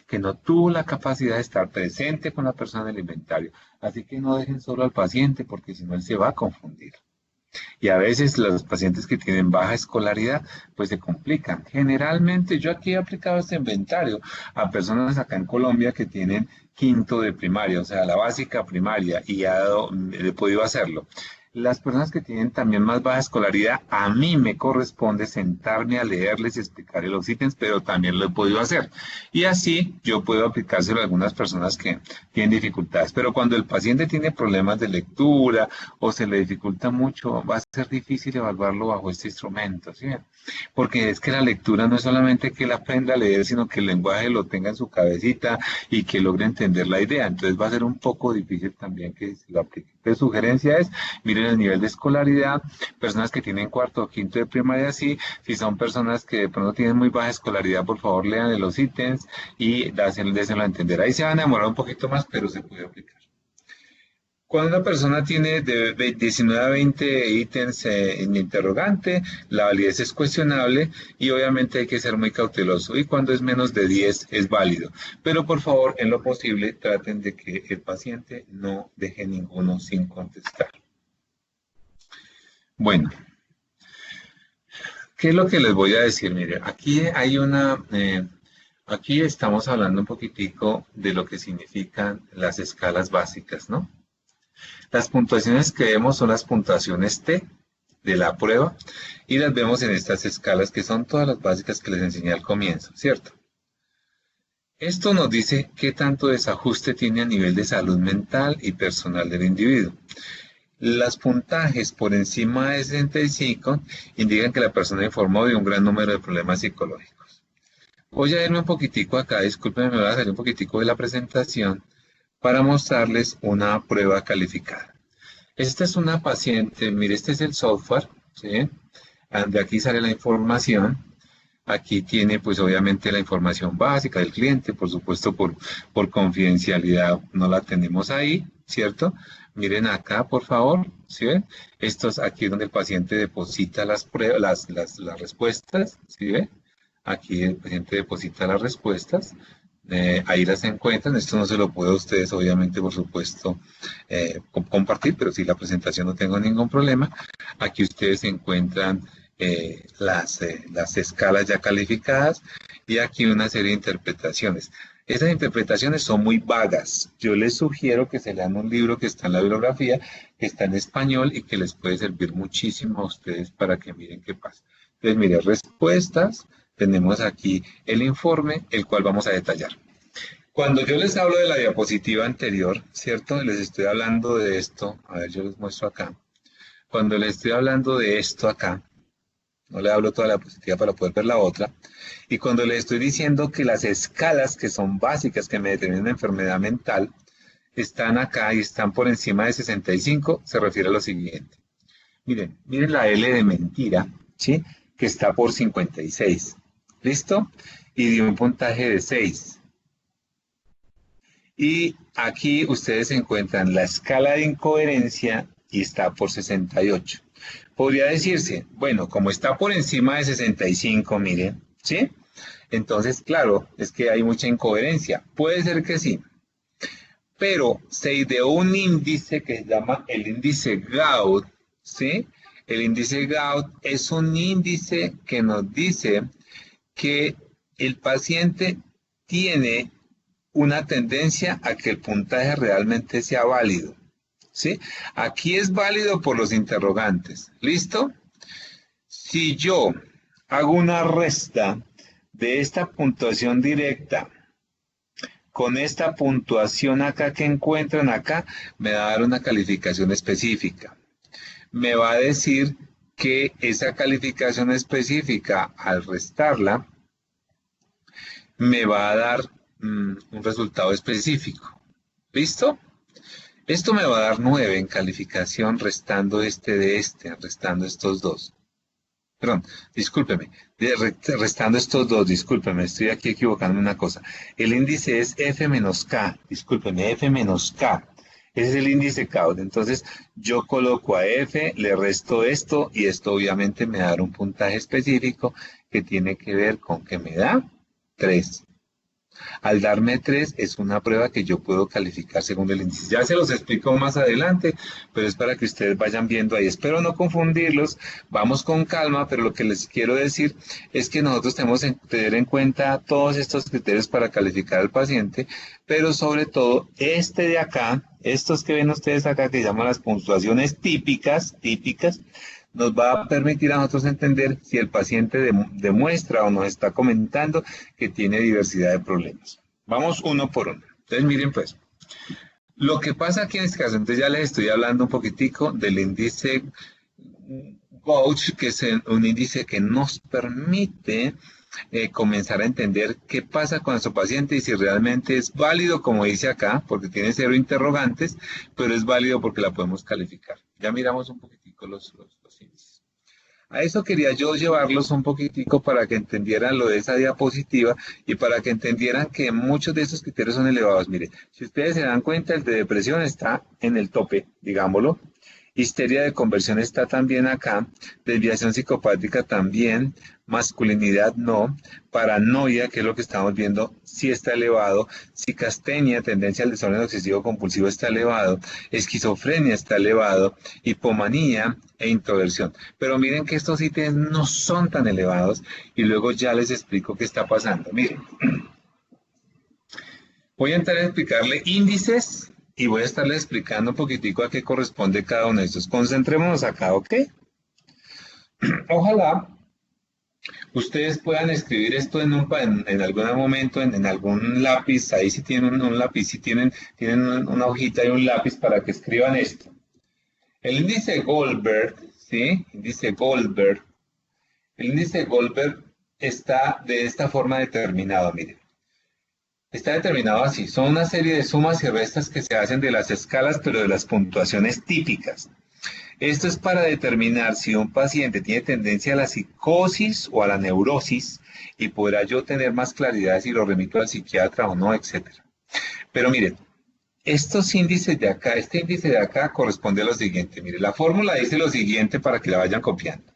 que no tuvo la capacidad de estar presente con la persona del inventario. Así que no dejen solo al paciente, porque si no él se va a confundir. Y a veces los pacientes que tienen baja escolaridad, pues se complican. Generalmente yo aquí he aplicado este inventario a personas acá en Colombia que tienen quinto de primaria, o sea, la básica primaria, y he podido hacerlo. Las personas que tienen también más baja escolaridad, a mí me corresponde sentarme a leerles y explicarles los ítems, pero también lo he podido hacer. Y así yo puedo aplicárselo a algunas personas que tienen dificultades. Pero cuando el paciente tiene problemas de lectura o se le dificulta mucho, va a ser difícil evaluarlo bajo este instrumento, ¿sí? Porque es que la lectura no es solamente que él aprenda a leer, sino que el lenguaje lo tenga en su cabecita y que logre entender la idea. Entonces va a ser un poco difícil también que se lo aplique. Entonces, sugerencia es, miren el nivel de escolaridad, personas que tienen cuarto o quinto de primaria, sí, si son personas que de pronto tienen muy baja escolaridad, por favor lean los ítems y déselo a entender. Ahí se van a demorar un poquito más, pero se puede aplicar. Cuando una persona tiene de 19 a 20 ítems en interrogante, la validez es cuestionable y obviamente hay que ser muy cauteloso. Y cuando es menos de 10 es válido. Pero por favor, en lo posible, traten de que el paciente no deje ninguno sin contestar. Bueno, ¿qué es lo que les voy a decir? Mire, aquí hay aquí estamos hablando un poquitico de lo que significan las escalas básicas, ¿no? Las puntuaciones que vemos son las puntuaciones T de la prueba y las vemos en estas escalas que son todas las básicas que les enseñé al comienzo, ¿cierto? Esto nos dice qué tanto desajuste tiene a nivel de salud mental y personal del individuo. Los puntajes por encima de 65 indican que la persona informó de un gran número de problemas psicológicos. Voy a irme un poquitico acá, discúlpenme, me voy a salir un poquitico de la presentación para mostrarles una prueba calificada. Esta es una paciente, mire, este es el software, ¿sí? De aquí sale la información. Aquí tiene pues obviamente la información básica del cliente, por supuesto por confidencialidad no la tenemos ahí, ¿cierto? Miren acá, por favor, ¿sí ven? Esto es aquí donde el paciente deposita las pruebas, las respuestas, ¿sí ven? Aquí el paciente deposita las respuestas, ahí las encuentran. Esto no se lo puedo a ustedes, obviamente, por supuesto, compartir, pero sí la presentación no tengo ningún problema. Aquí ustedes encuentran las escalas ya calificadas y aquí una serie de interpretaciones. Esas interpretaciones son muy vagas. Yo les sugiero que se lean un libro que está en la bibliografía, que está en español y que les puede servir muchísimo a ustedes para que miren qué pasa. Entonces, miren, respuestas. Tenemos aquí el informe, el cual vamos a detallar. Cuando yo les hablo de la diapositiva anterior, ¿cierto? Les estoy hablando de esto. A ver, yo les muestro acá. Cuando les estoy hablando de esto acá, no le hablo toda la diapositiva para poder ver la otra. Y cuando les estoy diciendo que las escalas que son básicas, que me determinan una enfermedad mental, están acá y están por encima de 65, se refiere a lo siguiente. Miren la L de mentira, ¿sí? Que está por 56. ¿Listo? Y dio un puntaje de 6. Y aquí ustedes encuentran la escala de incoherencia y está por 68. Podría decirse, bueno, como está por encima de 65, miren, ¿sí? Entonces, claro, es que hay mucha incoherencia. Puede ser que sí. Pero se ideó un índice que se llama el índice Gaud, ¿sí? El índice Gaud es un índice que nos dice que el paciente tiene una tendencia a que el puntaje realmente sea válido, ¿sí? Aquí es válido por los interrogantes, ¿listo? Si yo hago una resta de esta puntuación directa con esta puntuación acá que encuentran acá, me va a dar una calificación específica. Me va a decir que esa calificación específica, al restarla, me va a dar un resultado específico. ¿Listo? Esto me va a dar 9 en calificación restando restando estos dos. Perdón, discúlpeme, restando estos dos, discúlpeme, estoy aquí equivocando una cosa. El índice es F menos K, discúlpeme, F menos K. Ese es el índice CAUD. Entonces, yo coloco a F, le resto esto, y esto obviamente me da un puntaje específico que tiene que ver con que me da 3. Al darme 3 es una prueba que yo puedo calificar según el índice. Ya se los explico más adelante, pero es para que ustedes vayan viendo ahí. Espero no confundirlos, vamos con calma, pero lo que les quiero decir es que nosotros tenemos que tener en cuenta todos estos criterios para calificar al paciente, pero sobre todo este de acá, estos que ven ustedes acá que llaman las puntuaciones típicas, nos va a permitir a nosotros entender si el paciente demuestra o nos está comentando que tiene diversidad de problemas. Vamos uno por uno. Entonces, miren pues, lo que pasa aquí en este caso, entonces ya les estoy hablando un poquitico del índice Gauge, que es un índice que nos permite comenzar a entender qué pasa con nuestro paciente y si realmente es válido, como dice acá, porque tiene 0 interrogantes, pero es válido porque la podemos calificar. Ya miramos un poquitico los índices. A eso quería yo llevarlos un poquitico para que entendieran lo de esa diapositiva y para que entendieran que muchos de esos criterios son elevados. Mire, si ustedes se dan cuenta, el de depresión está en el tope, digámoslo. Histeria de conversión está también acá, desviación psicopática también, masculinidad no, paranoia, que es lo que estamos viendo, sí está elevado, psicastenia, tendencia al desorden obsesivo compulsivo está elevado, esquizofrenia está elevado, hipomanía e introversión. Pero miren que estos ítems no son tan elevados y luego ya les explico qué está pasando. Miren, voy a entrar a explicarle índices y voy a estarle explicando un poquitico a qué corresponde cada uno de estos. Concentrémonos acá, ¿ok? Ojalá ustedes puedan escribir esto en algún momento, en algún lápiz, ahí si tienen un lápiz, si tienen una hojita y un lápiz para que escriban esto. El índice Goldberg, ¿sí? Índice Goldberg. El índice Goldberg está de esta forma determinado, miren. Está determinado así, son una serie de sumas y restas que se hacen de las escalas, pero de las puntuaciones típicas. Esto es para determinar si un paciente tiene tendencia a la psicosis o a la neurosis y podrá yo tener más claridad si lo remito al psiquiatra o no, etc. Pero miren, estos índices de acá, este índice de acá corresponde a lo siguiente. Mire, la fórmula dice lo siguiente para que la vayan copiando.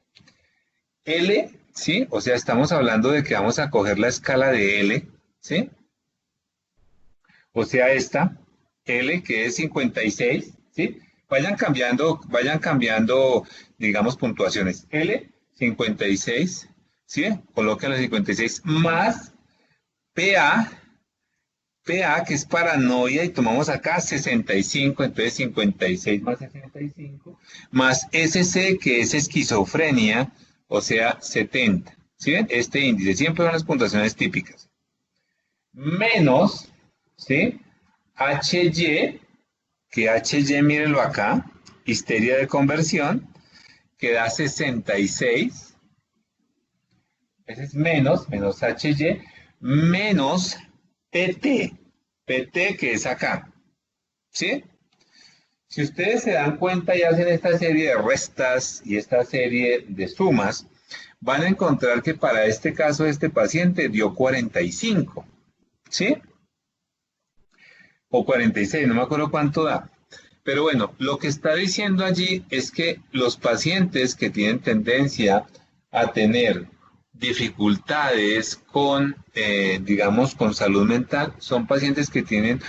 L, ¿sí? O sea, estamos hablando de que vamos a coger la escala de L, ¿sí? O sea, esta, L, que es 56, ¿sí? Vayan cambiando, digamos, puntuaciones. L, 56, ¿sí? Coloquen la 56 más PA, que es paranoia, y tomamos acá 65, entonces 56 más 65, más SC, que es esquizofrenia, o sea, 70. ¿Sí ven? Este índice, siempre son las puntuaciones típicas. Menos, ¿sí? HY, que HY, mírenlo acá, histeria de conversión, que da 66, ese es menos HY, menos PT, que es acá, ¿sí? Si ustedes se dan cuenta y hacen esta serie de restas y esta serie de sumas, van a encontrar que para este caso este paciente dio 45, ¿sí? O 46, no me acuerdo cuánto da. Pero bueno, lo que está diciendo allí es que los pacientes que tienen tendencia a tener dificultades con, digamos, con salud mental, son pacientes que tienen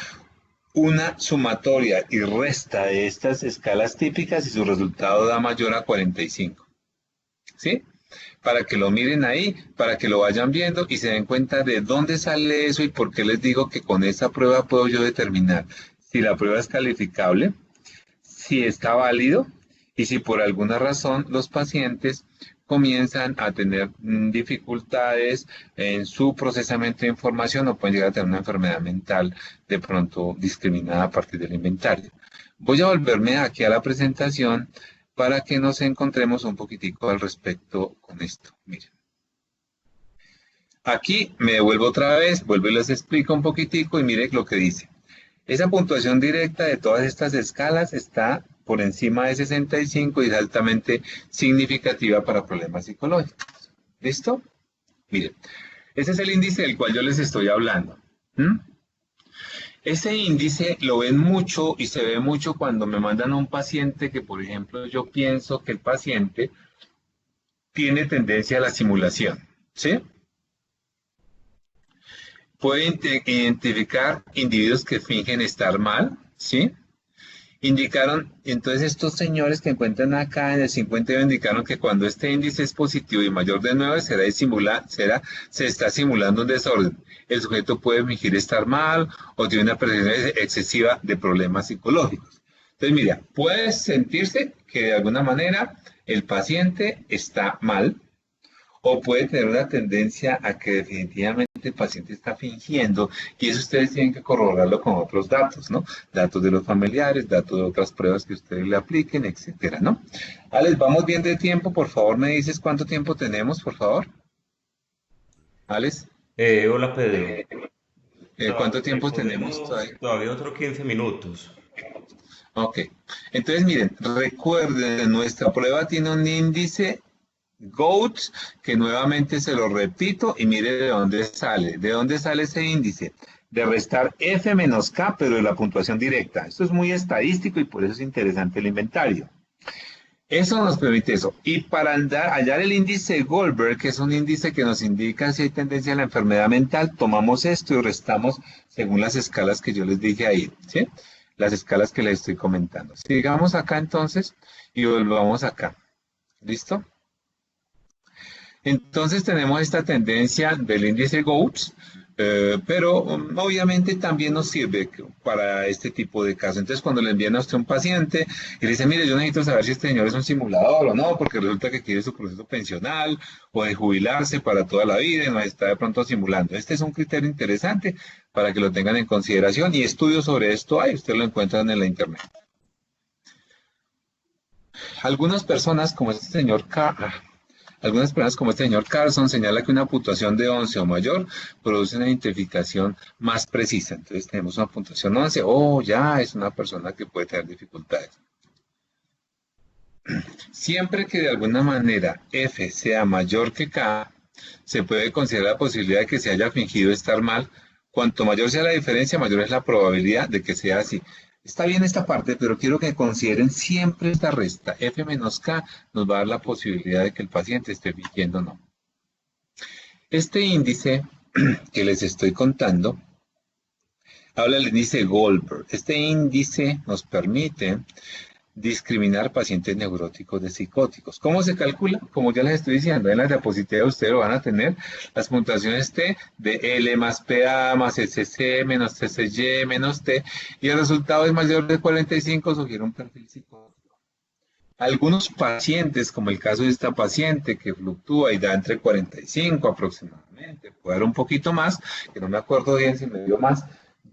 una sumatoria y resta de estas escalas típicas y su resultado da mayor a 45. ¿Sí? Para que lo miren ahí, para que lo vayan viendo y se den cuenta de dónde sale eso y por qué les digo que con esa prueba puedo yo determinar si la prueba es calificable, si está válido y si por alguna razón los pacientes comienzan a tener dificultades en su procesamiento de información o pueden llegar a tener una enfermedad mental de pronto discriminada a partir del inventario. Voy a volverme aquí a la presentación para que nos encontremos un poquitico al respecto con esto. Miren. Aquí me devuelvo otra vez, vuelvo y les explico un poquitico y miren lo que dice. Esa puntuación directa de todas estas escalas está por encima de 65 y es altamente significativa para problemas psicológicos. ¿Listo? Miren, ese es el índice del cual yo les estoy hablando. Ese índice lo ven mucho y se ve mucho cuando me mandan a un paciente que, por ejemplo, yo pienso que el paciente tiene tendencia a la simulación, ¿sí? puede identificar individuos que fingen estar mal, ¿sí? Indicaron, entonces estos señores que encuentran acá en el 52 indicaron que cuando este índice es positivo y mayor de 9 se está simulando un desorden. El sujeto puede fingir estar mal o tiene una percepción excesiva de problemas psicológicos. Entonces, mira, puede sentirse que de alguna manera el paciente está mal, o puede tener una tendencia a que definitivamente el paciente está fingiendo, y eso ustedes tienen que corroborarlo con otros datos, ¿no? Datos de los familiares, datos de otras pruebas que ustedes le apliquen, etcétera, ¿no? Alex, vamos bien de tiempo, por favor, me dices cuánto tiempo tenemos, por favor. Alex, Hola Pedro. ¿cuánto tiempo tenemos Tenemos todavía? todavía otros 15 minutos. Ok, entonces miren, recuerden, nuestra prueba tiene un índice GOAT, que nuevamente se lo repito y mire de dónde sale. ¿De dónde sale ese índice? De restar F menos K, pero de la puntuación directa. Esto es muy estadístico y por eso es interesante el inventario. Eso nos permite eso. Y para hallar el índice Goldberg, que es un índice que nos indica si hay tendencia a la enfermedad mental, tomamos esto y restamos según las escalas que yo les dije ahí, ¿sí? Las escalas que les estoy comentando. Sigamos acá entonces y volvamos acá. ¿Listo? Entonces tenemos esta tendencia del índice GOAT, pero obviamente también nos sirve para este tipo de casos. Entonces cuando le envían a usted un paciente y le dice, mire, yo necesito saber si este señor es un simulador o no, porque resulta que quiere su proceso pensional o de jubilarse para toda la vida y nos está de pronto simulando. Este es un criterio interesante para que lo tengan en consideración, y estudios sobre esto hay, ustedes lo encuentran en la internet. Algunas personas como este señor K. Algunas personas, como este señor Carlson, señala que una puntuación de 11 o mayor produce una identificación más precisa. Entonces tenemos una puntuación 11, ya es una persona que puede tener dificultades. Siempre que de alguna manera F sea mayor que K, se puede considerar la posibilidad de que se haya fingido estar mal. Cuanto mayor sea la diferencia, mayor es la probabilidad de que sea así. Está bien esta parte, pero quiero que consideren siempre esta resta. F menos K nos va a dar la posibilidad de que el paciente esté fingiendo o no. Este índice que les estoy contando habla del índice Goldberg. Este índice nos permite discriminar pacientes neuróticos de psicóticos. ¿Cómo se calcula? Como ya les estoy diciendo, en la diapositiva ustedes lo van a tener las puntuaciones T de L más PA más SC menos TCY menos T, y el resultado es mayor de 45, sugiere un perfil psicótico. Algunos pacientes, como el caso de esta paciente que fluctúa y da entre 45 aproximadamente, puede dar un poquito más, que no me acuerdo bien si me dio más,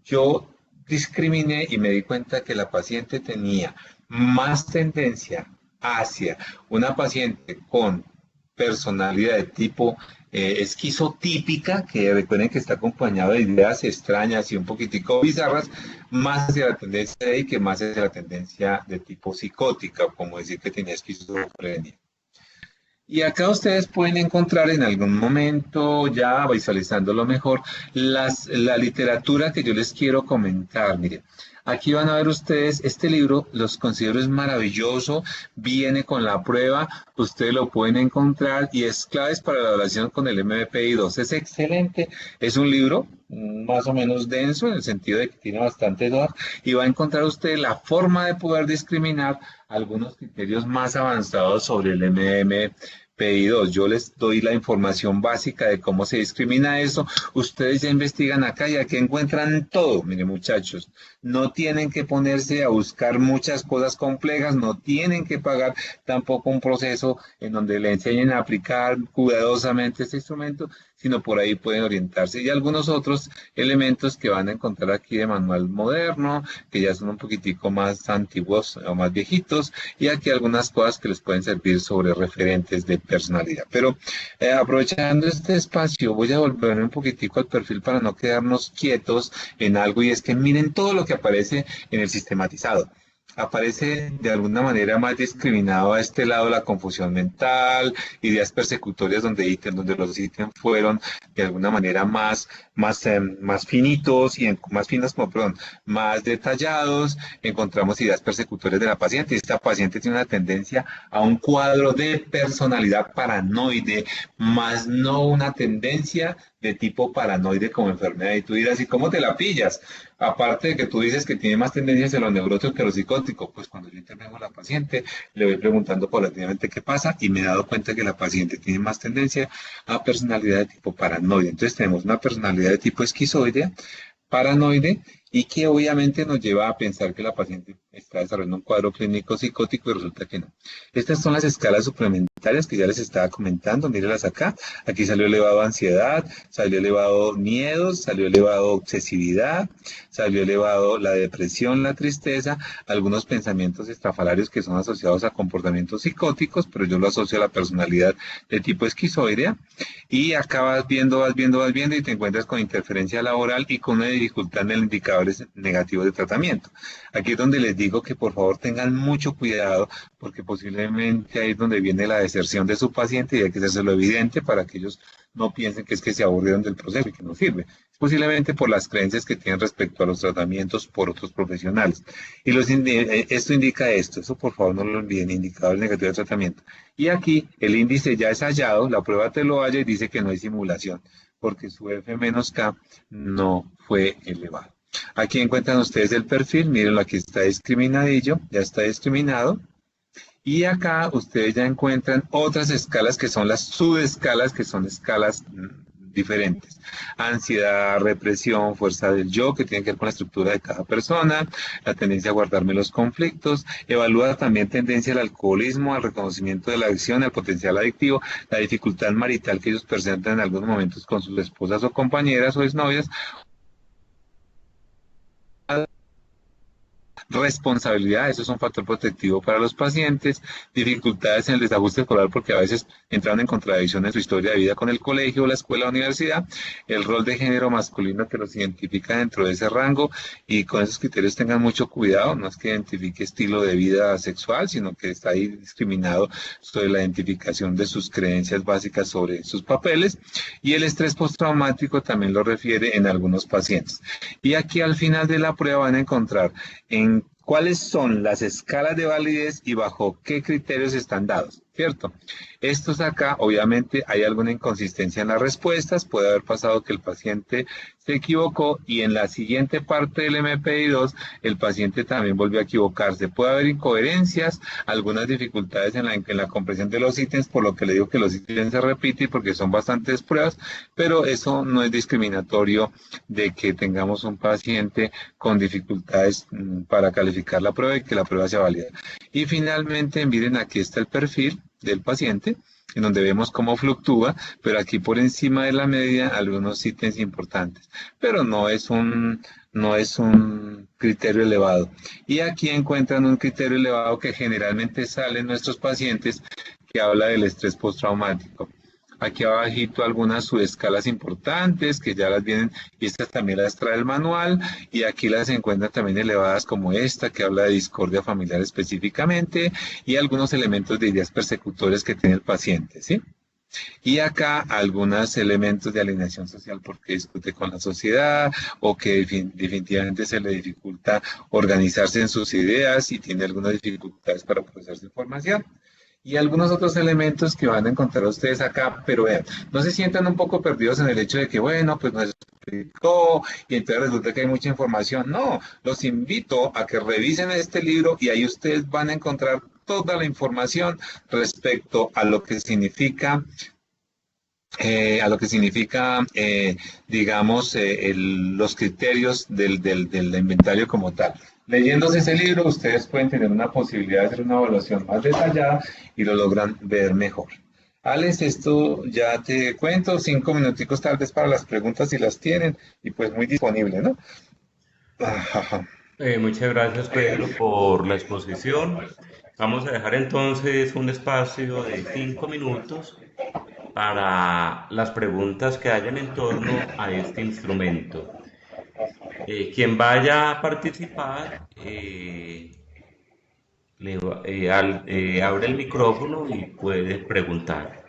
yo discriminé y me di cuenta que la paciente tenía más tendencia hacia una paciente con personalidad de tipo esquizotípica, que recuerden que está acompañado de ideas extrañas y un poquitico bizarras, más hacia la tendencia de ahí que más hacia la tendencia de tipo psicótica, como decir que tenía esquizofrenia. Y acá ustedes pueden encontrar en algún momento, ya visualizándolo mejor, la literatura que yo les quiero comentar. Miren, aquí van a ver ustedes, este libro los considero es maravilloso, viene con la prueba, ustedes lo pueden encontrar y es claves para la evaluación con el MPI-2. Es excelente, es un libro más o menos denso en el sentido de que tiene bastante hojas y va a encontrar usted la forma de poder discriminar algunos criterios más avanzados sobre el MMPI-2. Yo les doy la información básica de cómo se discrimina eso. Ustedes ya investigan acá y aquí encuentran todo. Miren, muchachos, no tienen que ponerse a buscar muchas cosas complejas, no tienen que pagar tampoco un proceso en donde le enseñen a aplicar cuidadosamente este instrumento, sino por ahí pueden orientarse. Y algunos otros elementos que van a encontrar aquí de manual moderno, que ya son un poquitico más antiguos o más viejitos, y aquí algunas cosas que les pueden servir sobre referentes de personalidad. Pero aprovechando este espacio, voy a volverme un poquitico al perfil para no quedarnos quietos en algo, y es que miren todo lo que aparece en el sistematizado. Aparece de alguna manera más discriminado a este lado la confusión mental, ideas persecutorias donde los ítems fueron de alguna manera más finitos y más finos, como, perdón, más detallados. Encontramos ideas persecutorias de la paciente. Esta paciente tiene una tendencia a un cuadro de personalidad paranoide, más no una tendencia de tipo paranoide como enfermedad. Y tú dirás, ¿y cómo te la pillas? Aparte de que tú dices que tiene más tendencias a lo neurótico que a lo psicótico, pues cuando yo intervengo a la paciente, le voy preguntando paulatinamente qué pasa y me he dado cuenta que la paciente tiene más tendencia a personalidad de tipo paranoide. Entonces tenemos una personalidad de tipo esquizoide, paranoide, y que obviamente nos lleva a pensar que la paciente está desarrollando un cuadro clínico psicótico y resulta que no. Estas son las escalas suplementarias que ya les estaba comentando, mírenlas acá. Aquí salió elevado ansiedad, salió elevado miedos, salió elevado obsesividad, salió elevado la depresión, la tristeza, algunos pensamientos estrafalarios que son asociados a comportamientos psicóticos, pero yo lo asocio a la personalidad de tipo esquizoidea. Y acá vas viendo y te encuentras con interferencia laboral y con una dificultad en el indicadores negativos de tratamiento. Aquí es donde les digo que por favor tengan mucho cuidado porque posiblemente ahí es donde viene la deserción de su paciente y hay que hacerlo evidente para que ellos no piensen que es que se aburrieron del proceso y que no sirve. Es posiblemente por las creencias que tienen respecto a los tratamientos por otros profesionales. Y esto indica esto, eso por favor no lo olviden, indicadores negativos de tratamiento. Y aquí el índice ya es hallado, la prueba te lo halla y dice que no hay simulación, porque su F-K no fue elevado. Aquí encuentran ustedes el perfil, mírenlo, aquí está discriminadillo, ya está discriminado. Y acá ustedes ya encuentran otras escalas que son las subescalas, que son escalas diferentes. Ansiedad, represión, fuerza del yo, que tiene que ver con la estructura de cada persona, la tendencia a guardarme los conflictos, evalúa también tendencia al alcoholismo, al reconocimiento de la adicción, al potencial adictivo, la dificultad marital que ellos presentan en algunos momentos con sus esposas o compañeras o exnovias, responsabilidad, eso es un factor protectivo para los pacientes, dificultades en el desajuste escolar porque a veces entran en contradicción en su historia de vida con el colegio, la escuela, la universidad, el rol de género masculino que los identifica dentro de ese rango y con esos criterios tengan mucho cuidado, no es que identifique estilo de vida sexual, sino que está ahí discriminado sobre la identificación de sus creencias básicas sobre sus papeles y el estrés postraumático también lo refiere en algunos pacientes. Y aquí al final de la prueba van a encontrar en cuáles son las escalas de validez y bajo qué criterios están dados, ¿cierto? Estos acá, obviamente, hay alguna inconsistencia en las respuestas, puede haber pasado que el paciente se equivocó y en la siguiente parte del MPI-2 el paciente también volvió a equivocarse. Puede haber incoherencias, algunas dificultades en la comprensión de los ítems, por lo que le digo que los ítems se repiten porque son bastantes pruebas, pero eso no es discriminatorio de que tengamos un paciente con dificultades para calificar la prueba y que la prueba sea válida. Y finalmente, miren, aquí está el perfil del paciente, en donde vemos cómo fluctúa, pero aquí por encima de la media algunos ítems importantes, pero no es un criterio elevado. Y aquí encuentran un criterio elevado que generalmente sale en nuestros pacientes que habla del estrés postraumático. Aquí abajito algunas subescalas importantes que ya las vienen y estas también las trae el manual y aquí las encuentran también elevadas como esta que habla de discordia familiar específicamente y algunos elementos de ideas persecutorias que tiene el paciente, ¿sí? Y acá algunos elementos de alienación social porque discute con la sociedad o que definitivamente se le dificulta organizarse en sus ideas y tiene algunas dificultades para procesar su información y algunos otros elementos que van a encontrar ustedes acá, pero vean, no se sientan un poco perdidos en el hecho de que, bueno, pues nos explicó y entonces resulta que hay mucha información. No, los invito a que revisen este libro y ahí ustedes van a encontrar toda la información respecto a lo que significa, digamos, los criterios del inventario como tal. Leyéndose ese libro, ustedes pueden tener una posibilidad de hacer una evaluación más detallada y lo logran ver mejor. Alex, esto ya te cuento, 5 minuticos tal vez para las preguntas si las tienen, y pues muy disponible, ¿no? Ajá. Muchas gracias, Pedro, por la exposición. Vamos a dejar entonces un espacio de 5 minutos para las preguntas que hayan en torno a este instrumento. Quien vaya a participar, abre el micrófono y puede preguntar.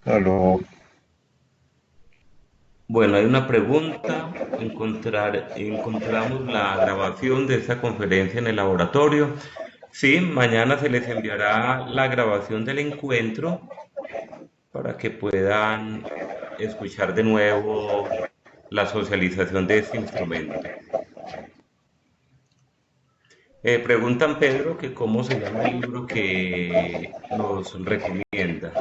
Aló. Bueno, hay una pregunta. Encontramos la grabación de esta conferencia en el laboratorio. Sí, mañana se les enviará la grabación del encuentro para que puedan escuchar de nuevo la socialización de este instrumento. Preguntan Pedro que cómo se llama el libro que nos recomienda.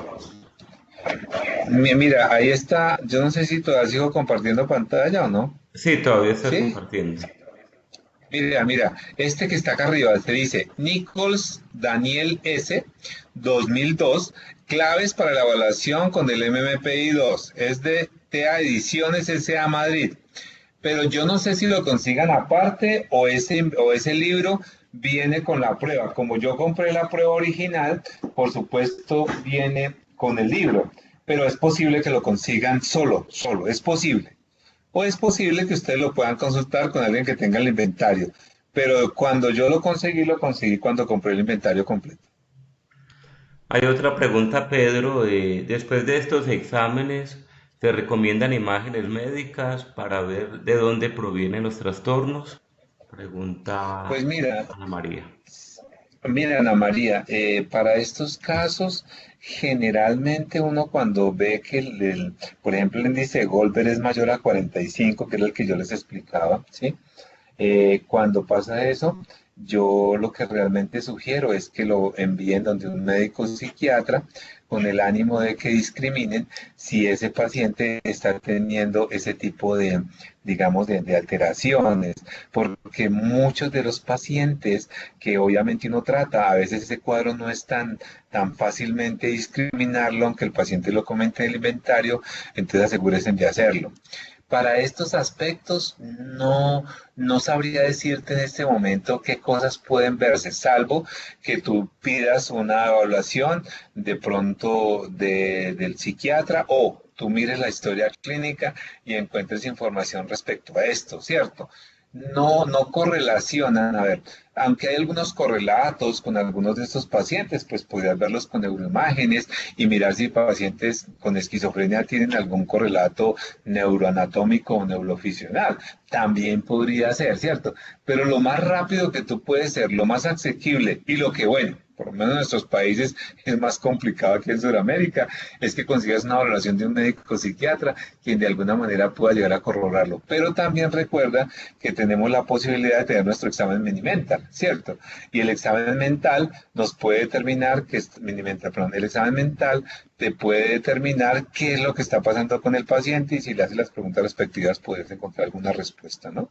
Mira, ahí está. Yo no sé si todavía sigo compartiendo pantalla o no. Sí, todavía estás ¿Sí? compartiendo. Mira, este que está acá arriba, se dice Nichols Daniel S. 2002, claves para la evaluación con el MMPI 2. Es de TEA Ediciones S.A. Madrid. Pero yo no sé si lo consigan aparte o ese libro viene con la prueba. Como yo compré la prueba original, por supuesto viene con el libro, pero es posible que lo consigan solo, es posible. O es posible que ustedes lo puedan consultar con alguien que tenga el inventario. Pero cuando yo lo conseguí cuando compré el inventario completo. Hay otra pregunta, Pedro. Después de estos exámenes, ¿se recomiendan imágenes médicas para ver de dónde provienen los trastornos? Pues Pregunta mira, Ana María. Mira, Ana María, para estos casos, generalmente uno cuando ve que, por ejemplo, el índice de Goldberg es mayor a 45, que era el que yo les explicaba, ¿sí? Cuando pasa eso, yo lo que realmente sugiero es que lo envíen donde un médico psiquiatra con el ánimo de que discriminen si ese paciente está teniendo ese tipo de, digamos, de alteraciones, porque muchos de los pacientes que obviamente uno trata, a veces ese cuadro no es tan fácilmente discriminarlo, aunque el paciente lo comente en el inventario, entonces asegúrense de hacerlo. Para estos aspectos no sabría decirte en este momento qué cosas pueden verse, salvo que tú pidas una evaluación de pronto del psiquiatra o tú mires la historia clínica y encuentres información respecto a esto, ¿cierto? No correlacionan, a ver, aunque hay algunos correlatos con algunos de estos pacientes, pues podrías verlos con neuroimágenes y mirar si pacientes con esquizofrenia tienen algún correlato neuroanatómico o neurofisional. También podría ser, ¿cierto? Pero lo más rápido que tú puedes ser, lo más asequible y lo que, bueno, por lo menos en nuestros países es más complicado que en Sudamérica, es que consigas una valoración de un médico psiquiatra quien de alguna manera pueda llegar a corroborarlo. Pero también recuerda que tenemos la posibilidad de tener nuestro examen minimental, ¿cierto? Y el examen mental nos puede determinar que es minimental, perdón, el examen mental te puede determinar qué es lo que está pasando con el paciente y si le haces las preguntas respectivas puedes encontrar alguna respuesta, ¿no?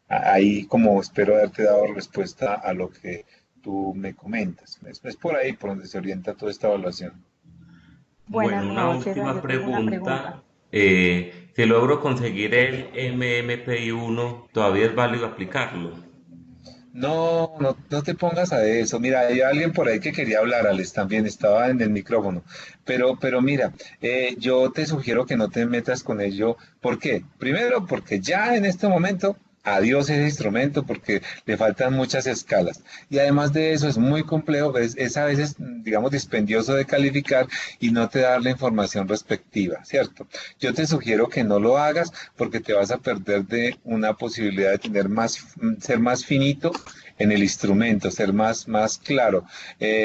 Ahí como espero haberte dado respuesta a lo que tú me comentas. Es por ahí por donde se orienta toda esta evaluación. Bueno, Buenas una noches, última yo tengo una pregunta. pregunta. Si logro conseguir el MMPI 1, ¿todavía es válido aplicarlo? No te pongas a eso. Mira, hay alguien por ahí que quería hablar, Alex, también estaba en el micrófono. Pero mira, yo te sugiero que no te metas con ello. ¿Por qué? Primero, porque ya en este momento, adiós ese instrumento, porque le faltan muchas escalas. Y además de eso, es muy complejo, es a veces, digamos, dispendioso de calificar y no te da la información respectiva, ¿cierto? Yo te sugiero que no lo hagas porque te vas a perder de una posibilidad de tener ser más finito en el instrumento, ser más claro,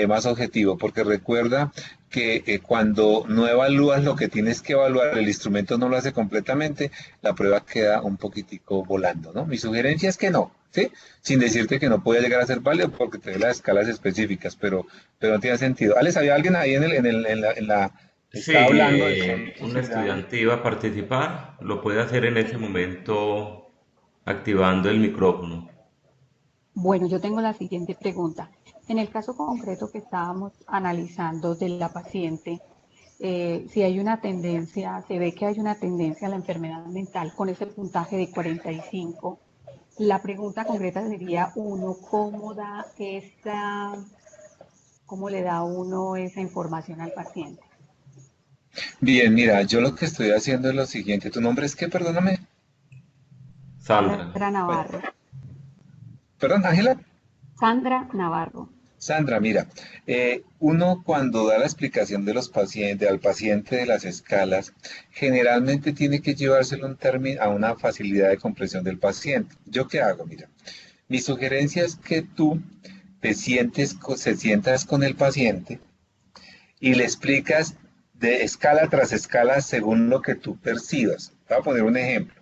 más objetivo, porque recuerda que cuando no evalúas lo que tienes que evaluar, el instrumento no lo hace completamente, la prueba queda un poquitico volando, ¿no? Mi sugerencia es que no, ¿sí? Sin decirte que no puede llegar a ser válido porque te doy las escalas específicas, pero no tiene sentido. Alex, ¿había alguien ahí Sí, está hablando de un posibilidad? estudiante iba a participar, lo puede hacer en ese momento activando el micrófono. Bueno, yo tengo la siguiente pregunta. En el caso concreto que estábamos analizando de la paciente, si hay una tendencia, se ve que hay una tendencia a la enfermedad mental con ese puntaje de 45. La pregunta concreta sería uno, cómo le da uno esa información al paciente? Bien, mira, yo lo que estoy haciendo es lo siguiente. ¿Tu nombre es qué? Perdóname. Sandra, Sandra Navarro. Perdón, Ángela. Sandra Navarro. Sandra, mira, uno cuando da la explicación de los pacientes, al paciente de las escalas, generalmente tiene que llevárselo a una facilidad de comprensión del paciente. ¿Yo qué hago? Mira, mi sugerencia es que tú se sientas con el paciente y le explicas de escala tras escala según lo que tú percibas. Voy a poner un ejemplo.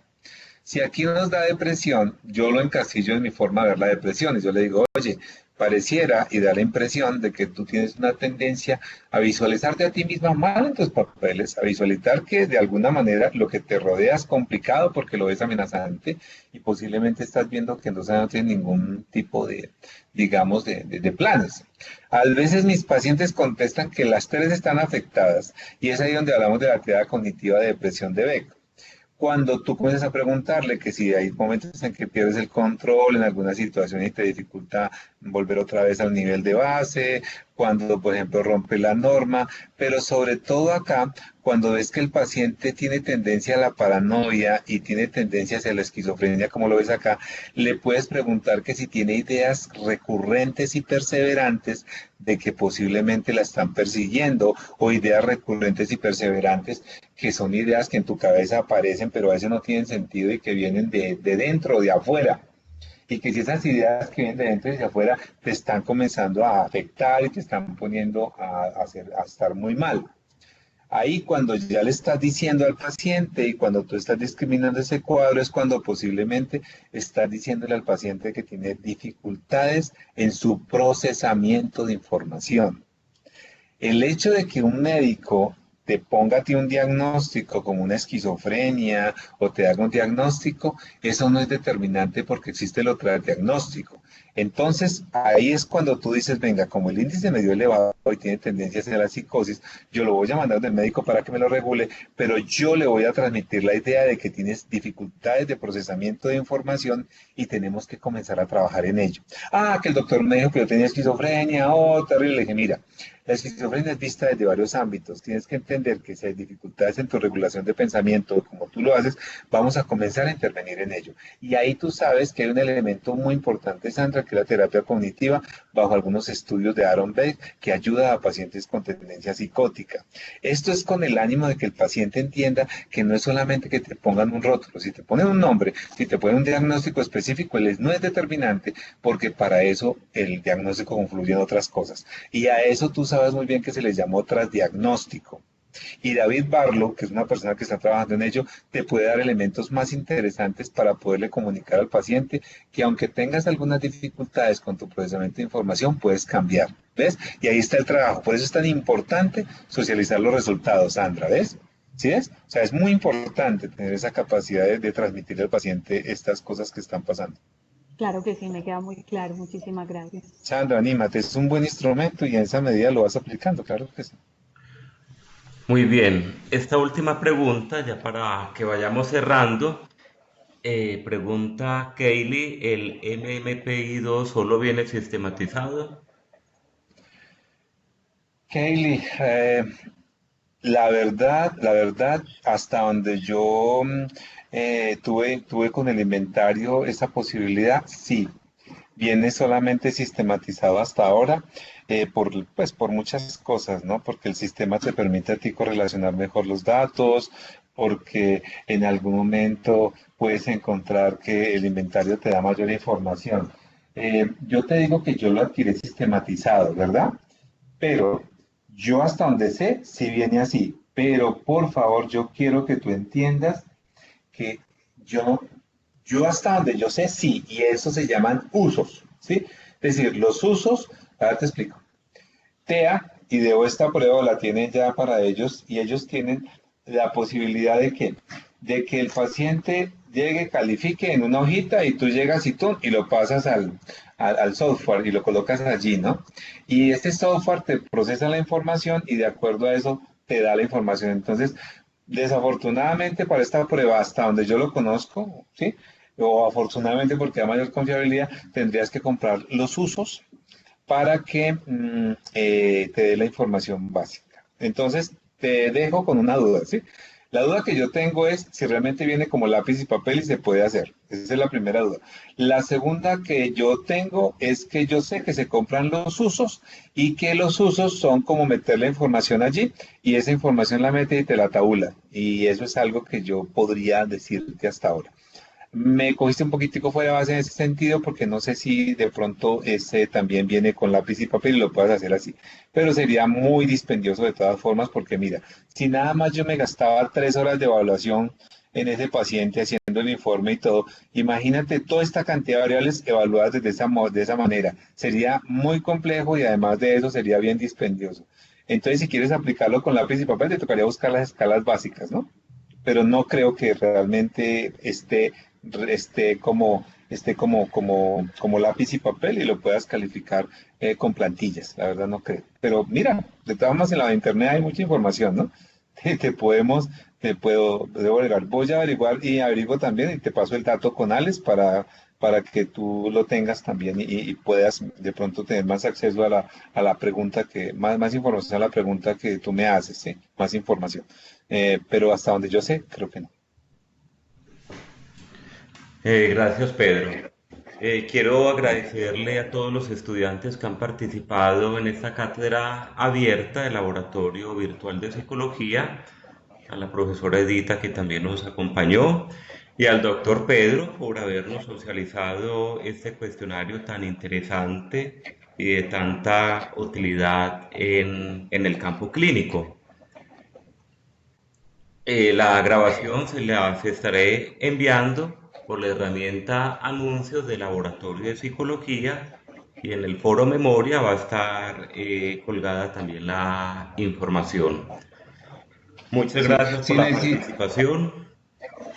Si aquí nos da depresión, yo lo encasillo en mi forma de ver la depresión y yo le digo, oye, pareciera y da la impresión de que tú tienes una tendencia a visualizarte a ti misma mal en tus papeles, a visualizar que de alguna manera lo que te rodea es complicado porque lo ves amenazante y posiblemente estás viendo que no tienes ningún tipo de, digamos, de planes. A veces mis pacientes contestan que las tres están afectadas y es ahí donde hablamos de la actividad cognitiva de depresión de Beck. Cuando tú comienzas a preguntarle que si hay momentos en que pierdes el control en alguna situación y te dificulta volver otra vez al nivel de base, cuando por ejemplo rompe la norma, pero sobre todo acá, cuando ves que el paciente tiene tendencia a la paranoia y tiene tendencia hacia la esquizofrenia, como lo ves acá, le puedes preguntar que si tiene ideas recurrentes y perseverantes de que posiblemente la están persiguiendo o ideas recurrentes y perseverantes que son ideas que en tu cabeza aparecen, pero a veces no tienen sentido y que vienen de dentro, de afuera. Y que si esas ideas que vienen de dentro y de afuera te están comenzando a afectar y te están poniendo a estar muy mal. Ahí cuando ya le estás diciendo al paciente y cuando tú estás discriminando ese cuadro es cuando posiblemente estás diciéndole al paciente que tiene dificultades en su procesamiento de información. El hecho de que un médico te ponga a ti un diagnóstico como una esquizofrenia o te haga un diagnóstico, eso no es determinante porque existe el otro diagnóstico. Entonces, ahí es cuando tú dices, venga, como el índice medio elevado y tiene tendencia hacia la psicosis, yo lo voy a mandar del médico para que me lo regule, pero yo le voy a transmitir la idea de que tienes dificultades de procesamiento de información y tenemos que comenzar a trabajar en ello. Ah, que el doctor me dijo que yo tenía esquizofrenia, oh, terrible. Le dije, mira, la esquizofrenia es vista desde varios ámbitos. Tienes que entender que si hay dificultades en tu regulación de pensamiento, como tú lo haces, vamos a comenzar a intervenir en ello. Y ahí tú sabes que hay un elemento muy importante, Sandra, que es la terapia cognitiva, bajo algunos estudios de Aaron Beck, que ayuda a pacientes con tendencia psicótica. Esto es con el ánimo de que el paciente entienda que no es solamente que te pongan un rótulo, si te ponen un nombre, si te ponen un diagnóstico específico, él no es determinante, porque para eso el diagnóstico confluye en otras cosas. Y a eso tú sabes muy bien que se les llamó transdiagnóstico. Y David Barlow, que es una persona que está trabajando en ello, te puede dar elementos más interesantes para poderle comunicar al paciente que aunque tengas algunas dificultades con tu procesamiento de información, puedes cambiar. ¿Ves? Y ahí está el trabajo. Por eso es tan importante socializar los resultados, Sandra. ¿Ves? ¿Sí es? O sea, es muy importante tener esa capacidad de transmitirle al paciente estas cosas que están pasando. Claro que sí, me queda muy claro. Muchísimas gracias. Sandra, anímate, es un buen instrumento y en esa medida lo vas aplicando, claro que sí. Muy bien, esta última pregunta, ya para que vayamos cerrando, pregunta Kaylee, ¿el MMPI-2 solo viene sistematizado? Kaylee, la verdad, hasta donde yo tuve con el inventario esa posibilidad, sí, viene solamente sistematizado hasta ahora pues, por muchas cosas, ¿no? Porque el sistema te permite a ti correlacionar mejor los datos, porque en algún momento puedes encontrar que el inventario te da mayor información. Yo te digo que yo lo adquirí sistematizado, ¿verdad? Pero yo hasta donde sé, sí viene así. Pero por favor, yo quiero que tú entiendas que yo, yo hasta donde yo sé, sí, y eso se llaman usos, ¿sí? Es decir, los usos, ahora te explico. TEA y Deo esta prueba la tienen ya para ellos y ellos tienen la posibilidad de que el paciente llegue, califique en una hojita y tú llegas y lo pasas al software y lo colocas allí, ¿no? Y este software te procesa la información y de acuerdo a eso te da la información. Entonces, desafortunadamente para esta prueba, hasta donde yo lo conozco, ¿sí? O afortunadamente porque da mayor confiabilidad, tendrías que comprar los usos para que te dé la información básica. Entonces, te dejo con una duda, ¿sí? La duda que yo tengo es si realmente viene como lápiz y papel y se puede hacer. Esa es la primera duda. La segunda que yo tengo es que yo sé que se compran los usos y que los usos son como meter la información allí y esa información la mete y te la tabula. Y eso es algo que yo podría decirte hasta ahora. Me cogiste un poquitico fuera de base en ese sentido porque no sé si de pronto ese también viene con lápiz y papel y lo puedas hacer así. Pero sería muy dispendioso de todas formas porque mira, si nada más yo me gastaba 3 horas de evaluación en ese paciente haciendo el informe y todo, imagínate toda esta cantidad de variables evaluadas de esa manera. Sería muy complejo y además de eso sería bien dispendioso. Entonces, si quieres aplicarlo con lápiz y papel, te tocaría buscar las escalas básicas, ¿no? Pero no creo que realmente esté como lápiz y papel y lo puedas calificar con plantillas. La verdad no creo. Pero mira, de todas formas en la internet hay mucha información, ¿no? Te podemos, debo agregar. Voy a averiguar y averiguo también y te paso el dato con Alex para que tú lo tengas también y puedas de pronto tener más acceso a la pregunta más información a la pregunta que tú me haces, ¿sí? Más información. Pero hasta donde yo sé, creo que no. Gracias, Pedro. Quiero agradecerle a todos los estudiantes que han participado en esta cátedra abierta del Laboratorio Virtual de Psicología, a la profesora Edita que también nos acompañó y al doctor Pedro por habernos socializado este cuestionario tan interesante y de tanta utilidad en el campo clínico. La grabación se las estaré enviando por la herramienta Anuncios del Laboratorio de Psicología y en el foro Memoria va a estar colgada también la información. Muchas Sí, gracias por si la necesi- participación.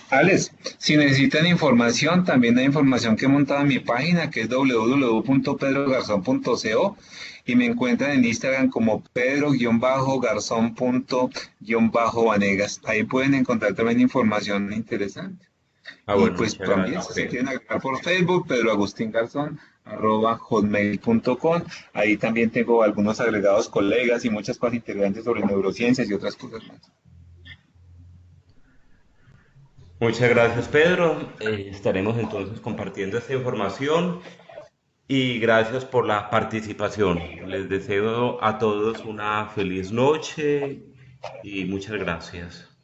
Alex, si necesitan información, también hay información que he montado en mi página que es www.pedrogarzón.co y me encuentran en Instagram como pedro-garzón.vanegas. Ahí pueden encontrar también información interesante. Y Bueno, pues muchas también, gracias, si se Pedro. quieren agregar por Facebook, Pedro Agustín Garzón, @hotmail.com. Ahí también tengo algunos agregados colegas y muchas cosas integrantes sobre neurociencias y otras cosas más. Muchas gracias, Pedro. Estaremos entonces compartiendo esta información y gracias por la participación. Les deseo a todos una feliz noche y muchas gracias.